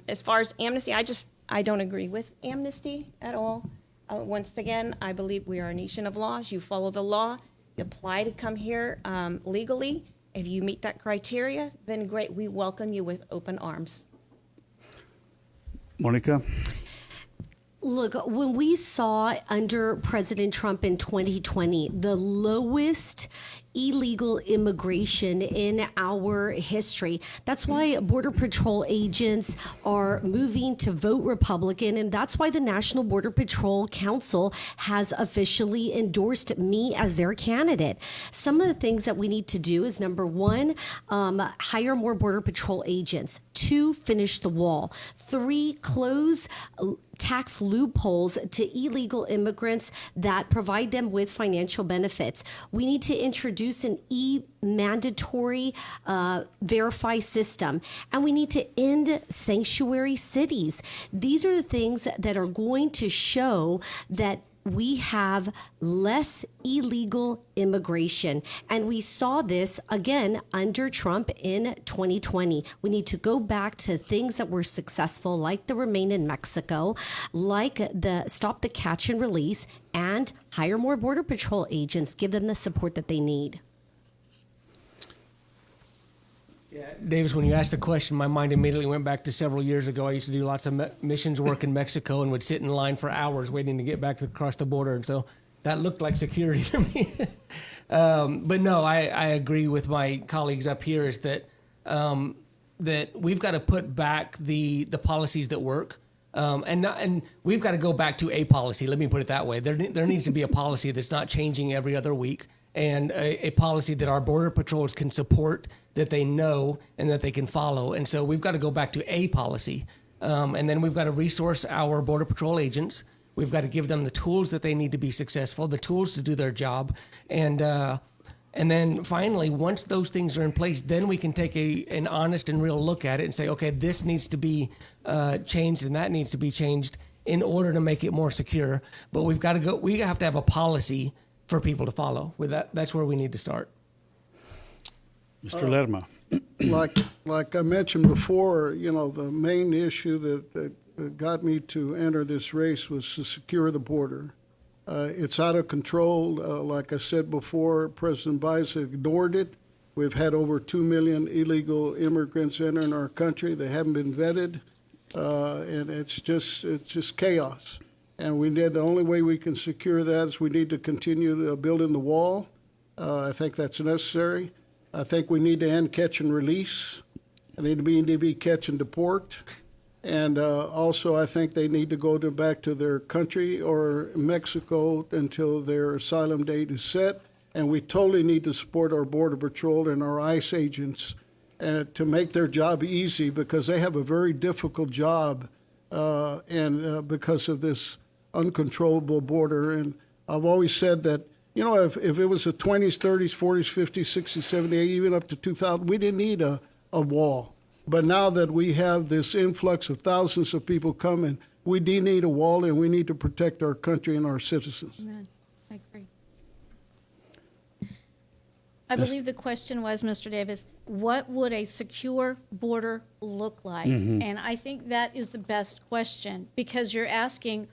Speaker 4: as far as amnesty, I don't agree with amnesty at all. Once again, I believe we are a nation of laws. You follow the law, you apply to come here legally. If you meet that criteria, then great, we welcome you with open arms.
Speaker 2: Monica?
Speaker 5: Look, when we saw under President Trump in 2020, the lowest illegal immigration in our history. That's why Border Patrol agents are moving to vote Republican, and that's why the National Border Patrol Council has officially endorsed me as their candidate. Some of the things that we need to do is, number one, hire more Border Patrol agents. 2, finish the wall. 3, close tax loopholes to illegal immigrants that provide them with financial benefits. We need to introduce an mandatory verify system, and we need to end sanctuary cities. These are the things that are going to show that we have less illegal immigration. And we saw this again under Trump in 2020. We need to go back to things that were successful, like the Remain in Mexico, like the Stop the Catch and Release, and hire more Border Patrol agents, give them the support that they need.
Speaker 6: Yeah, Davis, when you asked the question, my mind immediately went back to several years ago. I used to do lots of missions work in Mexico and would sit in line for hours waiting to get back across the border. And so that looked like security to me. But no, I agree with my colleagues up here is that that we've got to put back the policies that work. And we've got to go back to a policy. Let me put it that way. There needs to be a policy that's not changing every other week, and a policy that our border patrols can support, that they know and that they can follow. And so we've got to go back to a policy. And then we've got to resource our border patrol agents. We've got to give them the tools that they need to be successful, the tools to do their job. And then finally, once those things are in place, then we can take an honest and real look at it and say, okay, this needs to be changed and that needs to be changed in order to make it more secure. But we have to have a policy for people to follow. With that, that's where we need to start.
Speaker 2: Mr. Lerma.
Speaker 7: Like I mentioned before, the main issue that got me to enter this race was to secure the border. It's out of control. Like I said before, President Biden ignored it. We've had over 2 million illegal immigrants entering our country. They haven't been vetted, and it's just chaos. And the only way we can secure that is we need to continue building the wall. I think that's necessary. I think we need to end catch and release. I need to be catch and deport. And also, I think they need to go back to their country or Mexico until their asylum date is set. And we totally need to support our Border Patrol and our ICE agents to make their job easy, because they have a very difficult job and because of this uncontrollable border. And I've always said that, if it was the 20s, 30s, 40s, 50s, 60s, 70s, even up to 2000, we didn't need a wall. But now that we have this influx of thousands of people coming, we do need a wall, and we need to protect our country and our citizens.
Speaker 8: Amen. I agree. I believe the question was, Mr. Davis, what would a secure border look like? And I think that is the best question, because you're asking,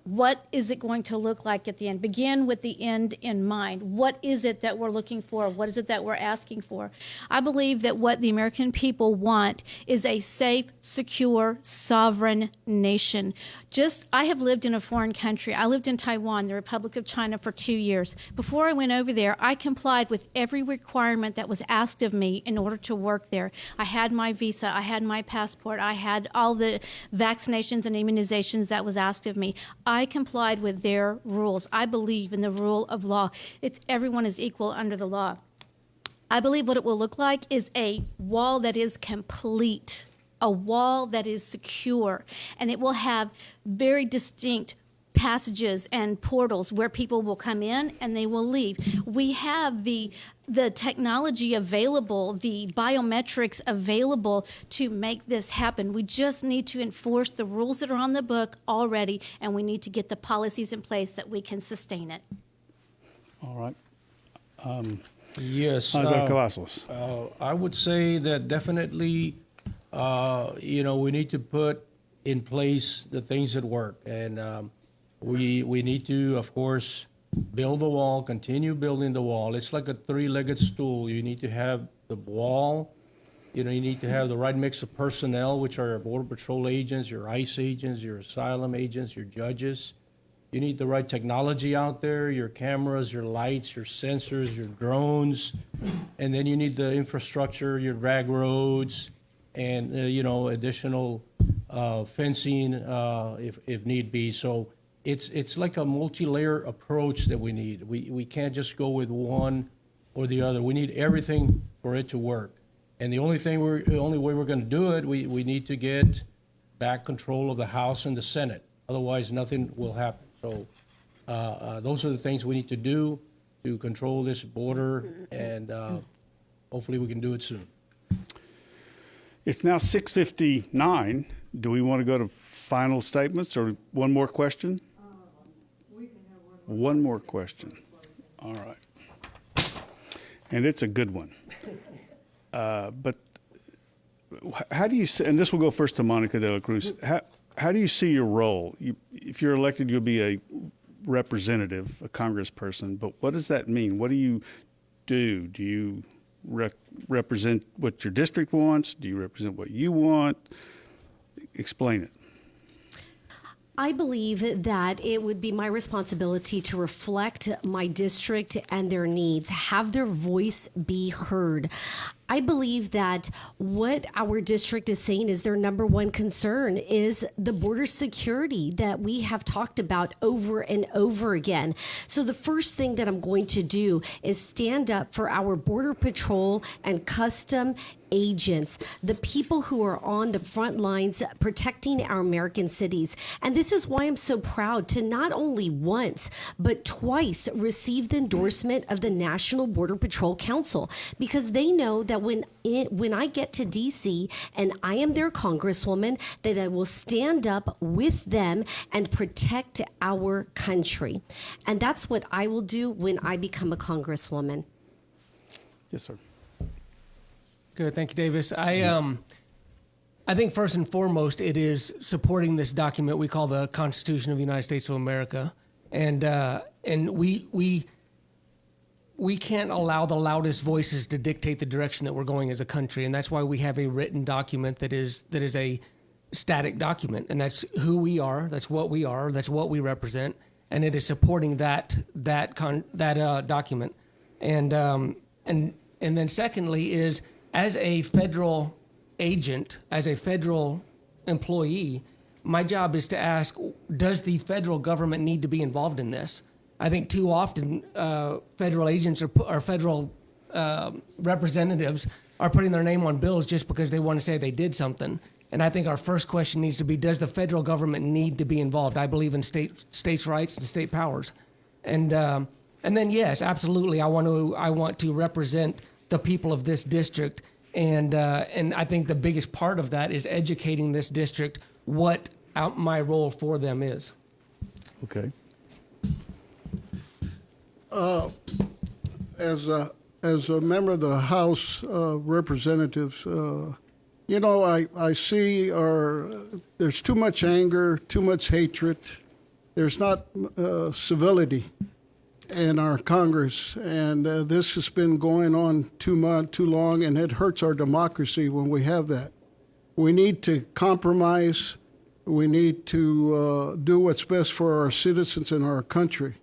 Speaker 8: What is it going to look like at the end? Begin with the end in mind. What is it that we're looking for? What is it that we're asking for? I believe that what the American people want is a safe, secure, sovereign nation. I have lived in a foreign country. I lived in Taiwan, the Republic of China, for 2 years. Before I went over there, I complied with every requirement that was asked of me in order to work there. I had my visa, I had my passport, I had all the vaccinations and immunizations that was asked of me. I complied with their rules. I believe in the rule of law. Everyone is equal under the law. I believe what it will look like is a wall that is complete, a wall that is secure, and it will have very distinct passages and portals where people will come in and they will leave. We have the technology available, the biometrics available to make this happen. We just need to enforce the rules that are on the book already, and we need to get the policies in place that we can sustain it.
Speaker 2: All right.
Speaker 3: Yes.
Speaker 2: Cesar Cavazos.
Speaker 3: I would say that definitely, we need to put in place the things that work. And we need to, of course, build the wall, continue building the wall. It's like a three-legged stool. You need to have the wall. You need to have the right mix of personnel, which are Border Patrol agents, your ICE agents, your asylum agents, your judges. You need the right technology out there, your cameras, your lights, your sensors, your drones. And then you need the infrastructure, your drag roads, and, additional fencing if need be. So it's like a multi-layer approach that we need. We can't just go with one or the other. We need everything for it to work. And the only way we're going to do it, we need to get back control of the House and the Senate. Otherwise, nothing will happen. So those are the things we need to do to control this border, and hopefully we can do it soon.
Speaker 2: It's now 6:59. Do we want to go to final statements or one more question? One more question. All right. And it's a good one. But how do you see, and this will go first to Monica de la Cruz, how do you see your role? If you're elected, you'll be a representative, a congressperson, but what does that mean? What do you do? Do you represent what your district wants? Do you represent what you want? Explain it.
Speaker 5: I believe that it would be my responsibility to reflect my district and their needs, have their voice be heard. I believe that what our district is saying is their number one concern is the border security that we have talked about over and over again. So the first thing that I'm going to do is stand up for our Border Patrol and custom agents, the people who are on the front lines protecting our American cities. And this is why I'm so proud to not only once, but twice receive the endorsement of the National Border Patrol Council, because they know that when I get to DC and I am their congresswoman, that I will stand up with them and protect our country. And that's what I will do when I become a congresswoman.
Speaker 2: Yes, sir.
Speaker 6: Good, thank you, Davis. I think first and foremost, it is supporting this document we call the Constitution of the United States of America, and we can't allow the loudest voices to dictate the direction that we're going as a country, and that's why we have a written document that is a static document, and that's who we are, that's what we are, that's what we represent, and it is supporting that document, and then secondly is, as a federal agent, as a federal employee, my job is to ask, does the federal government need to be involved in this? I think too often federal agents or federal representatives are putting their name on bills just because they want to say they did something. And I think our first question needs to be, does the federal government need to be involved? I believe in states' rights and state powers. And then, yes, absolutely, I want to represent the people of this district, and I think the biggest part of that is educating this district what my role for them is.
Speaker 2: Okay.
Speaker 7: As a member of the House Representatives, I see there's too much anger, too much hatred, there's not civility in our Congress, and this has been going on too long, and it hurts our democracy when we have that. We need to compromise. We need to do what's best for our citizens and our country,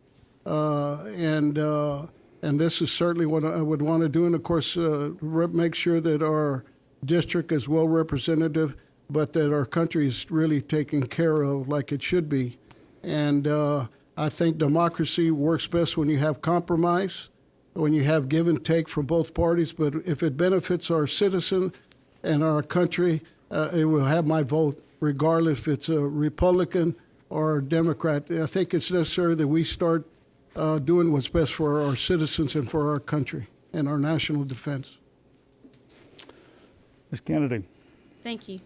Speaker 7: and this is certainly what I would want to do. And of course, make sure that our district is well representative, but that our country is really taken care of like it should be. And I think democracy works best when you have compromise, when you have give and take from both parties. But if it benefits our citizen and our country, it will have my vote, regardless if it's a Republican or a Democrat. I think it's necessary that we start doing what's best for our citizens and for our country and our national defense.
Speaker 2: Ms. Kennedy.
Speaker 8: Thank you.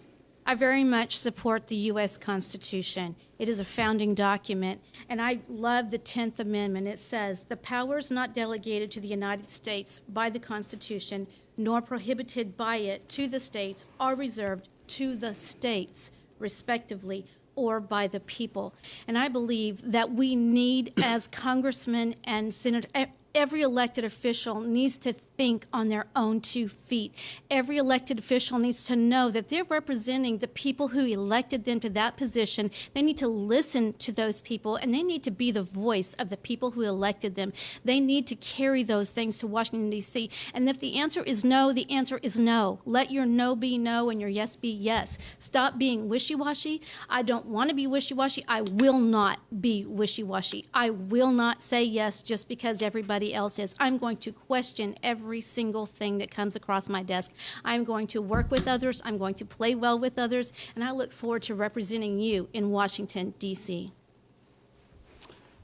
Speaker 8: I very much support the U.S. Constitution. It is a founding document, and I love the 10th Amendment. It says, "The powers not delegated to the United States by the Constitution, nor prohibited by it to the states, are reserved to the states, respectively, or by the people." And I believe that we need, as congressmen and senators, every elected official needs to think on their own 2 feet. Every elected official needs to know that they're representing the people who elected them to that position. They need to listen to those people, and they need to be the voice of the people who elected them. They need to carry those things to Washington, D.C. And if the answer is no, the answer is no. Let your no be no and your yes be yes. Stop being wishy-washy. I don't want to be wishy-washy. I will not be wishy-washy. I will not say yes just because everybody else is. I'm going to question every single thing that comes across my desk. I'm going to work with others. I'm going to play well with others. And I look forward to representing you in Washington, D.C.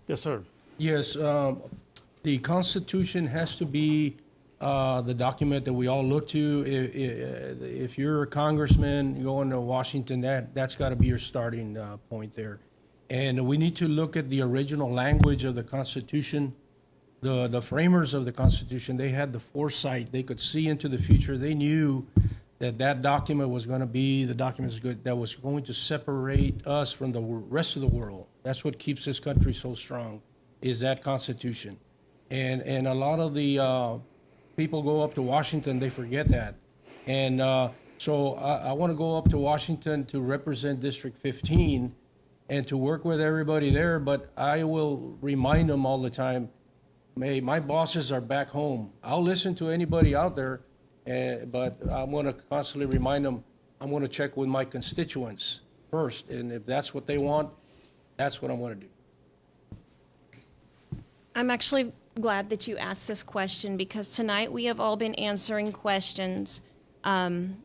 Speaker 2: Yes, sir.
Speaker 3: Yes, the Constitution has to be the document that we all look to. If you're a congressman going to Washington, that's got to be your starting point there. And we need to look at the original language of the Constitution. The framers of the Constitution, they had the foresight. They could see into the future. They knew that document was going to be the document that was going to separate us from the rest of the world. That's what keeps this country so strong, is that Constitution. And a lot of the people go up to Washington, they forget that. And so I want to go up to Washington to represent District 15 and to work with everybody there, but I will remind them all the time, hey, my bosses are back home. I'll listen to anybody out there, but I'm going to constantly remind them, I'm going to check with my constituents first. And if that's what they want, that's what I'm going to do.
Speaker 4: I'm actually glad that you asked this question, because tonight we have all been answering questions and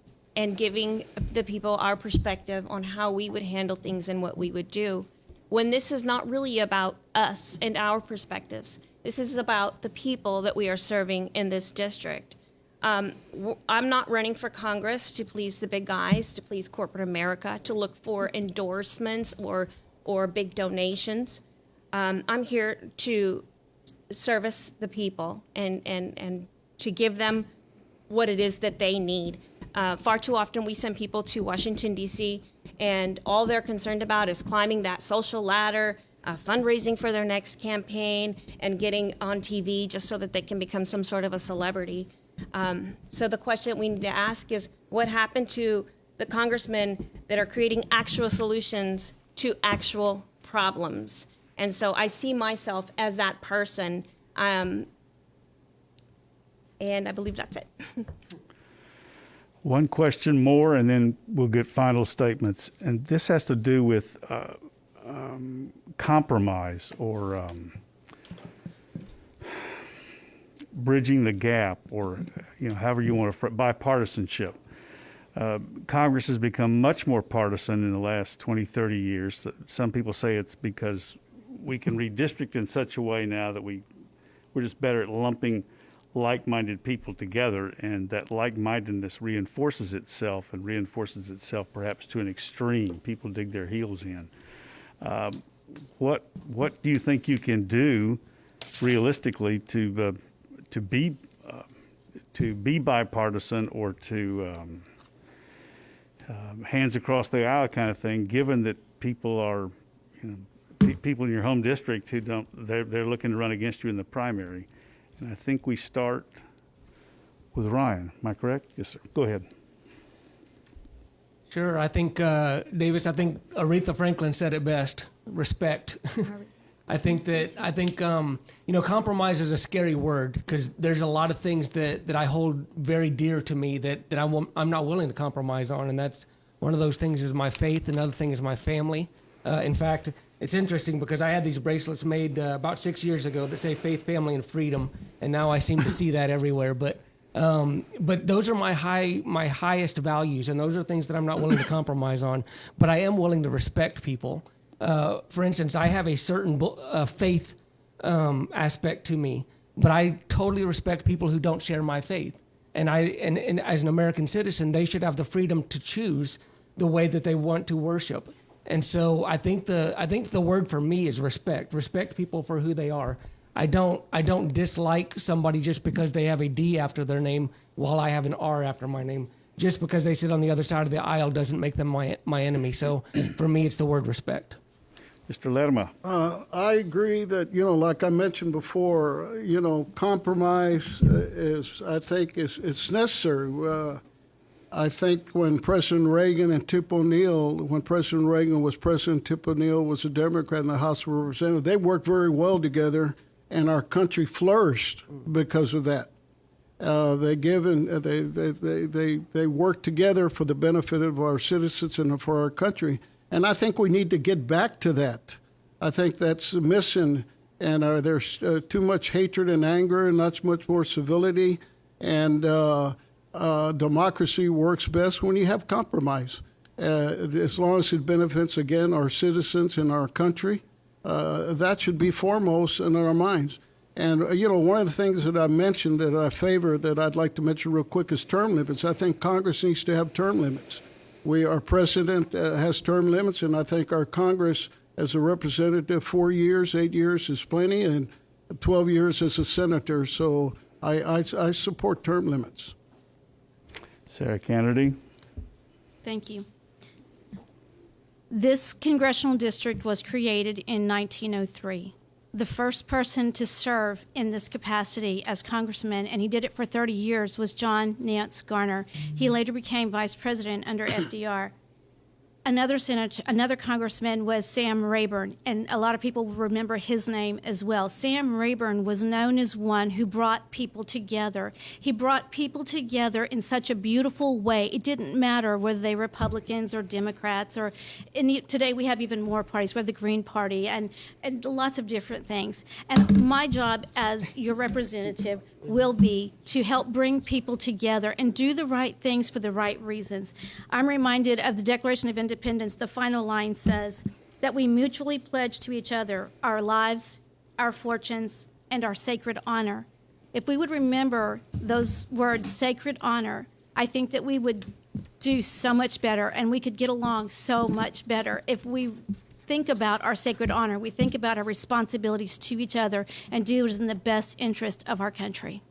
Speaker 4: giving the people our perspective on how we would handle things and what we would do, when this is not really about us and our perspectives. This is about the people that we are serving in this district. I'm not running for Congress to please the big guys, to please corporate America, to look for endorsements or big donations. I'm here to service the people and to give them what it is that they need. Far too often we send people to Washington, D.C., and all they're concerned about is climbing that social ladder, fundraising for their next campaign, and getting on TV just so that they can become some sort of a celebrity. So the question we need to ask is, what happened to the congressmen that are creating actual solutions to actual problems? And so I see myself as that person, and I believe that's it.
Speaker 2: One question more, and then we'll get final statements. And this has to do with compromise or bridging the gap, or however you want to bipartisanship. Congress has become much more partisan in the last 20, 30 years. Some people say it's because we can redistrict in such a way now that we're just better at lumping like-minded people together, and that like-mindedness reinforces itself perhaps to an extreme. People dig their heels in. What do you think you can do realistically to be bipartisan, or to hands across the aisle kind of thing, given that people are people in your home district who don't, they're looking to run against you in the primary. And I think we start with Ryan. Am I correct? Yes, sir. Go ahead.
Speaker 6: Sure. I think, Davis, I think Aretha Franklin said it best, respect. I think, compromise is a scary word because there's a lot of things that I hold very dear to me that I'm not willing to compromise on. And that's one of those things is my faith. Another thing is my family. In fact, it's interesting because I had these bracelets made about 6 years ago that say faith, family, and freedom. And now I seem to see that everywhere. But those are my highest values, and those are things that I'm not willing to compromise on. But I am willing to respect people. For instance, I have a certain faith aspect to me, but I totally respect people who don't share my faith. And as an American citizen, they should have the freedom to choose the way that they want to worship. And so I think the word for me is respect. Respect people for who they are. I don't dislike somebody just because they have a D after their name while I have an R after my name. Just because they sit on the other side of the aisle doesn't make them my enemy. So for me, it's the word respect.
Speaker 2: Mr. Lerma.
Speaker 7: I agree that, like I mentioned before, compromise it's necessary. I think when President Reagan and Tip O'Neill, when President Reagan was president, Tip O'Neill was a Democrat in the House of Representatives, they worked very well together, and our country flourished because of that. They work together for the benefit of our citizens and for our country. And I think we need to get back to that. I think that's missing. And there's too much hatred and anger and not much more civility. And democracy works best when you have compromise. As long as it benefits, again, our citizens and our country, that should be foremost in our minds. And, one of the things that I mentioned that I favor that I'd like to mention real quick is term limits. I think Congress needs to have term limits. Our president has term limits, and I think our Congress, as a representative, 4 years, 8 years is plenty, and 12 years as a senator. So I support term limits.
Speaker 2: Sarah Kennedy.
Speaker 8: Thank you. This congressional district was created in 1903. The first person to serve in this capacity as congressman, and he did it for 30 years, was John Nance Garner. He later became vice president under FDR. Another congressman was Sam Rayburn, and a lot of people remember his name as well. Sam Rayburn was known as one who brought people together. He brought people together in such a beautiful way. It didn't matter whether they were Republicans or Democrats, today we have even more parties. We have the Green Party and lots of different things. And my job as your representative will be to help bring people together and do the right things for the right reasons. I'm reminded of the Declaration of Independence. The final line says that we mutually pledge to each other our lives, our fortunes, and our sacred honor. If we would remember those words, sacred honor, I think that we would do so much better and we could get along so much better if we think about our sacred honor, we think about our responsibilities to each other and do what is in the best interest of our country.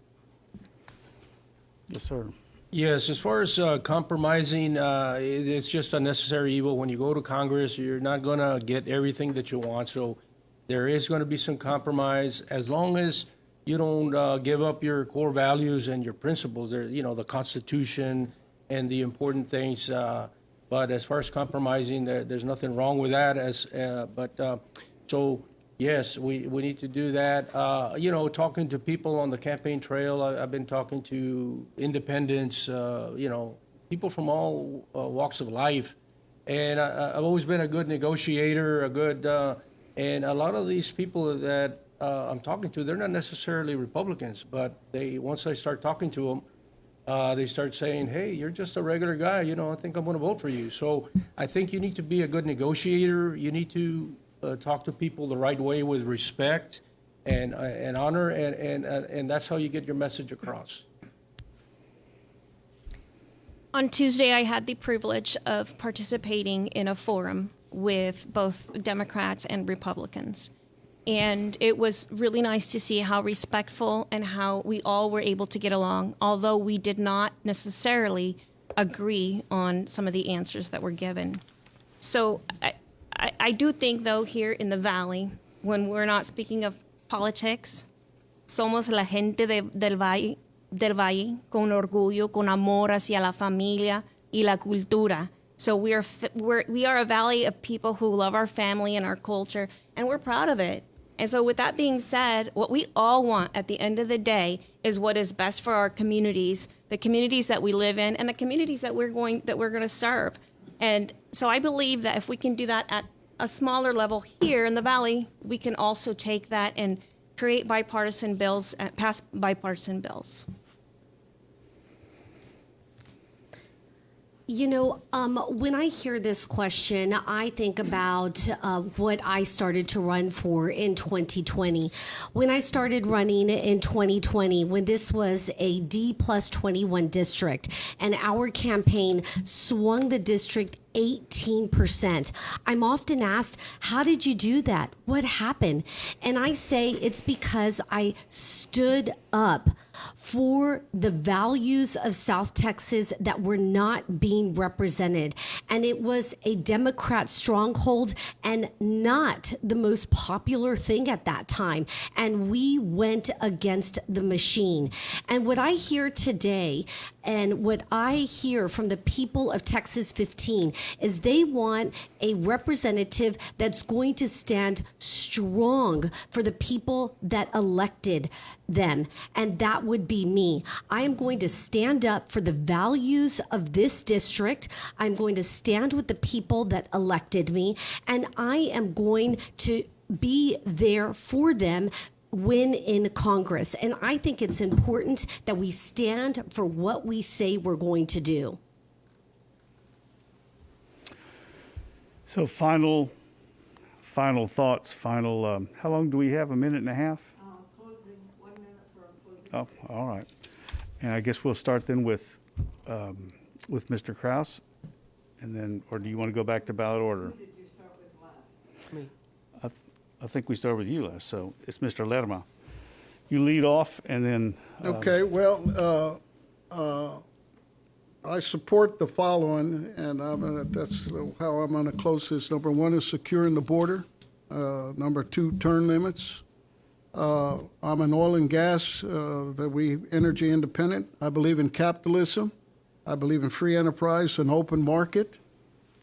Speaker 2: Yes, sir.
Speaker 3: Yes, as far as compromising, it's just a necessary evil. When you go to Congress, you're not going to get everything that you want. So there is going to be some compromise as long as you don't give up your core values and your principles. There, the Constitution and the important things. But as far as compromising, there's nothing wrong with that. So yes, we need to do that. Talking to people on the campaign trail, I've been talking to independents, people from all walks of life, and I've always been a good negotiator, and a lot of these people that I'm talking to, they're not necessarily Republicans, but once I start talking to them. They start saying, hey, you're just a regular guy, I think I'm going to vote for you. So I think you need to be a good negotiator. You need to talk to people the right way with respect and honor, and that's how you get your message across.
Speaker 4: On Tuesday, I had the privilege of participating in a forum with both Democrats and Republicans. And it was really nice to see how respectful and how we all were able to get along, although we did not necessarily agree on some of the answers that were given. So I I do think, though, here in the Valley, when we're not speaking of politics, somos la gente del valle con orgullo, con amor hacia la familia y la cultura. So we are a valley of people who love our family and our culture, and we're proud of it. And so with that being said, what we all want at the end of the day is what is best for our communities, the communities that we live in, and the communities that we're going to serve. And so I believe that if we can do that at a smaller level here in the Valley, we can also take that and create bipartisan bills, pass bipartisan bills.
Speaker 5: You know, when I hear this question, I think about what I started to run for in 2020. When I started running in 2020, when this was a D+21 district, and our campaign swung the district 18%. I'm often asked, how did you do that? What happened? And I say it's because I stood up for the values of South Texas that were not being represented. And it was a Democrat stronghold and not the most popular thing at that time. And we went against the machine. And what I hear today and what I hear from the people of Texas 15 is they want a representative that's going to stand strong for the people that elected them. And that would be me. I am going to stand up for the values of this district. I'm going to stand with the people that elected me. And I am going to be there for them when in Congress. And I think it's important that we stand for what we say we're going to do.
Speaker 2: So final thoughts, how long do we have? A minute and a half?
Speaker 1: Closing, 1 minute for a closing.
Speaker 2: Oh, all right. And I guess we'll start then with Mr. Kraus, and then, or do you want to go back to ballot order?
Speaker 1: Who did you start with last?
Speaker 6: Me.
Speaker 2: I think we started with you last, so it's Mr. Lerma. You lead off, and then.
Speaker 7: Okay, well, I support the following, and that's how I'm going to close this. Number one is securing the border. Number two, term limits. I'm an oil and gas, energy independent. I believe in capitalism. I believe in free enterprise and open market.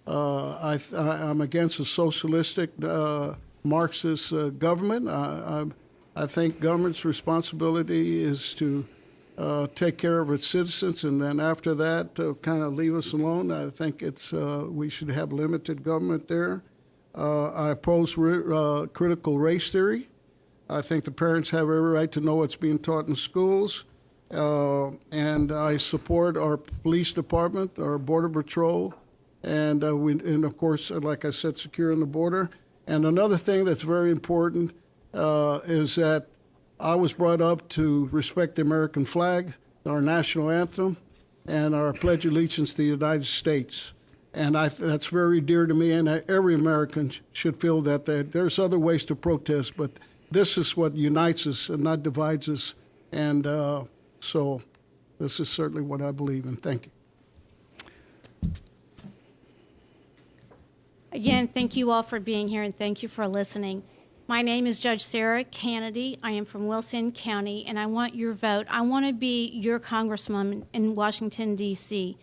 Speaker 7: I'm against a socialistic Marxist government. I think government's responsibility is to take care of its citizens, and then after that, kind of leave us alone. I think we should have limited government there. I oppose critical race theory. I think the parents have every right to know what's being taught in schools. And I support our police department, our border patrol, and of course, like I said, securing the border. And another thing that's very important is that I was brought up to respect the American flag, our national anthem, and our pledge of allegiance to the United States. And that's very dear to me, and every American should feel that there's other ways to protest, but this is what unites us and not divides us. And so this is certainly what I believe in. Thank you.
Speaker 8: Again, thank you all for being here, and thank you for listening. My name is Judge Sarah Kennedy. I am from Wilson County, and I want your vote. I want to be your congresswoman in Washington, D.C.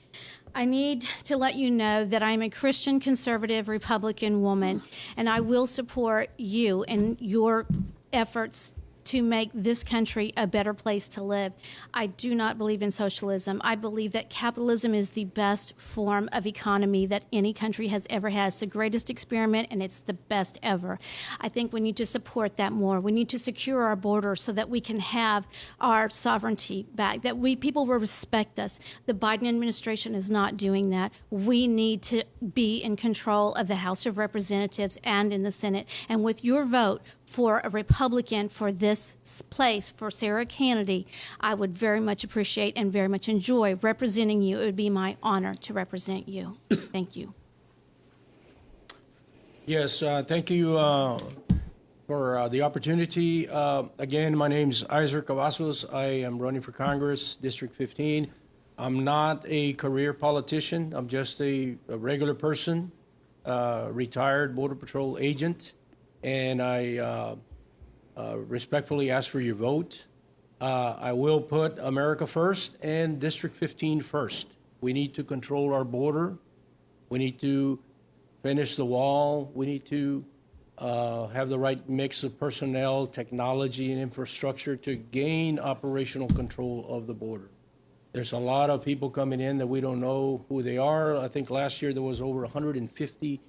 Speaker 8: I need to let you know that I'm a Christian, conservative, Republican woman, and I will support you in your efforts to make this country a better place to live. I do not believe in socialism. I believe that capitalism is the best form of economy that any country has ever had. It's the greatest experiment, and it's the best ever. I think we need to support that more. We need to secure our borders so that we can have our sovereignty back, that people will respect us. The Biden administration is not doing that. We need to be in control of the House of Representatives and in the Senate. And with your vote for a Republican for this place, for Sarah Kennedy, I would very much appreciate and very much enjoy representing you. It would be my honor to represent you. Thank you.
Speaker 3: Yes, thank you for the opportunity. Again, my name is Isaac Cavazos. I am running for Congress, District 15. I'm not a career politician. I'm just a regular person retired Border Patrol agent, and I respectfully ask for your vote. I will put America first and District 15 first. We need to control our border. We need to finish the wall. We need to have the right mix of personnel, technology, and infrastructure to gain operational control of the border. There's a lot of people coming in that we don't know who they are. I think last year there was over 150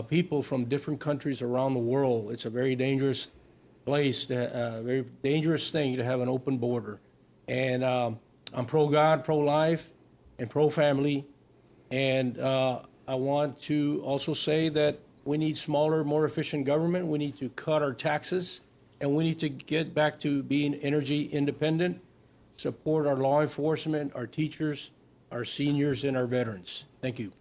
Speaker 3: people from different countries around the world. It's a very dangerous place, very dangerous thing to have an open border. And I'm pro-God, pro-life, and pro-family. And I want to also say that we need smaller, more efficient government. We need to cut our taxes, and we need to get back to being energy independent, support our law enforcement, our teachers, our seniors, and our veterans. Thank you.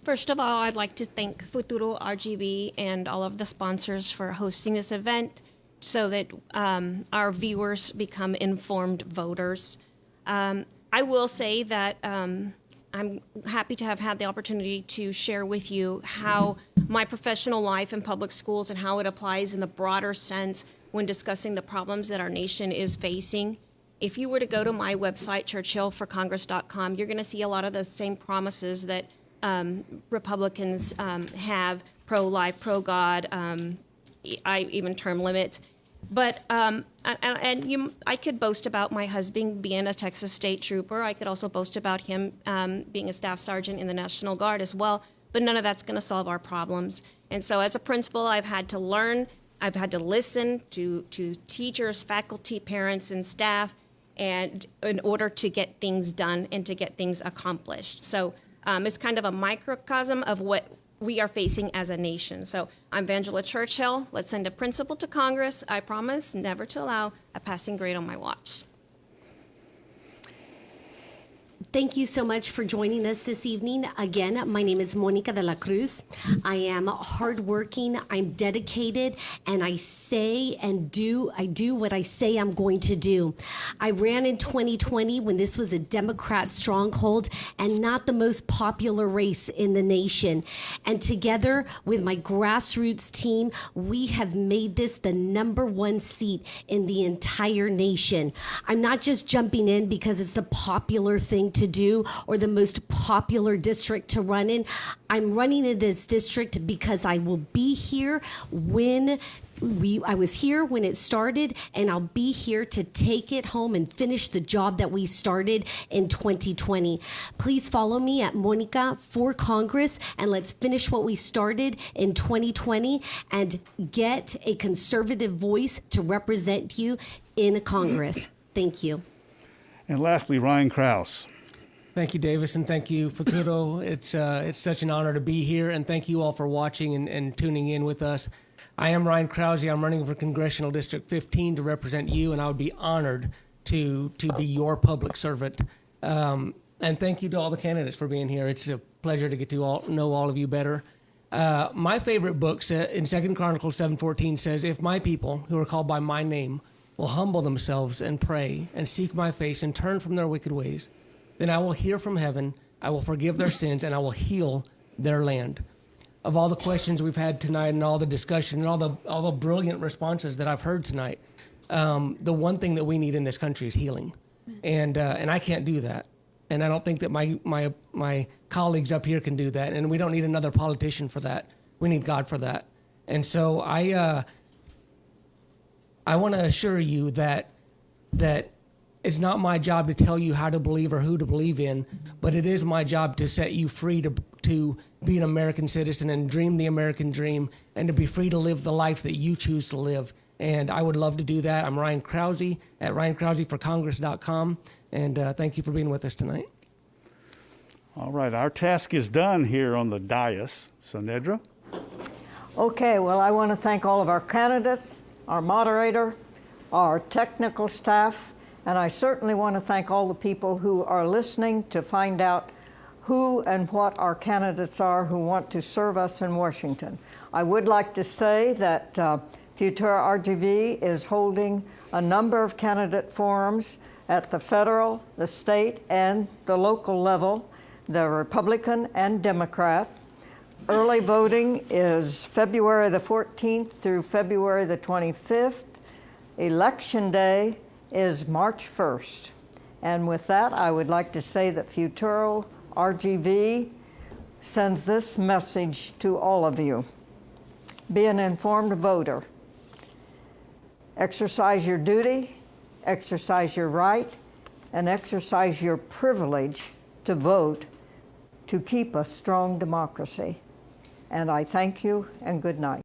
Speaker 4: First of all, I'd like to thank Futuro RGB and all of the sponsors for hosting this event so that our viewers become informed voters. I will say that I'm happy to have had the opportunity to share with you how my professional life in public schools and how it applies in the broader sense when discussing the problems that our nation is facing. If you were to go to my website, churchillforcongress.com, you're going to see a lot of the same promises that Republicans have, pro-life, pro-God, even term limits. But I could boast about my husband being a Texas State Trooper. I could also boast about him being a staff sergeant in the National Guard as well. But none of that's going to solve our problems. And so as a principal, I've had to learn, I've had to listen to teachers, faculty, parents, and staff, and in order to get things done and to get things accomplished. So it's kind of a microcosm of what we are facing as a nation. So I'm Vangela Churchill. Let's send a principal to Congress. I promise never to allow a passing grade on my watch.
Speaker 5: Thank you so much for joining us this evening. Again, my name is Monica de la Cruz. I am hardworking, I'm dedicated, and I do what I say I'm going to do. I ran in 2020 when this was a Democrat stronghold and not the most popular race in the nation. And together with my grassroots team, we have made this the #1 seat in the entire nation. I'm not just jumping in because it's the popular thing to do or the most popular district to run in. I'm running in this district because I will be here when I was here when it started, and I'll be here to take it home and finish the job that we started in 2020. Please follow me at Monica for Congress, and let's finish what we started in 2020 and get a conservative voice to represent you in Congress. Thank you.
Speaker 2: And lastly, Ryan Krause.
Speaker 6: Thank you, Davis, and thank you, Futuro. It's such an honor to be here, and thank you all for watching and tuning in with us. I am Ryan Krause. I'm running for Congressional District 15 to represent you, and I would be honored to be your public servant. And thank you to all the candidates for being here. It's a pleasure to get to know all of you better. My favorite book in 2 Chronicles 7:14 says, "If my people, who are called by my name, will humble themselves and pray and seek my face and turn from their wicked ways, then I will hear from heaven, I will forgive their sins, and I will heal their land." Of all the questions we've had tonight and all the discussion and all the brilliant responses that I've heard tonight, the one thing that we need in this country is healing. And I can't do that. And I don't think that my colleagues up here can do that. And we don't need another politician for that. We need God for that. And so I want to assure you that it's not my job to tell you how to believe or who to believe in, but it is my job to set you free to be an American citizen and dream the American dream and to be free to live the life that you choose to live. And I would love to do that. I'm Ryan Krause at RyanKrauseForCongress.com. And thank you for being with us tonight.
Speaker 2: All right, our task is done here on the dais. So, Nedra?
Speaker 1: Okay, well, I want to thank all of our candidates, our moderator, our technical staff, and I certainly want to thank all the people who are listening to find out who and what our candidates are who want to serve us in Washington. I would like to say that Futura RGV is holding a number of candidate forums at the federal, the state, and the local level. the Republican and Democrat. Early voting is February the 14th through February the 25th. Election day is March 1st. And with that, I would like to say that Futuro RGV sends this message to all of you. Be an informed voter. Exercise your duty, exercise your right, and exercise your privilege to vote to keep a strong democracy. And I thank you and good night.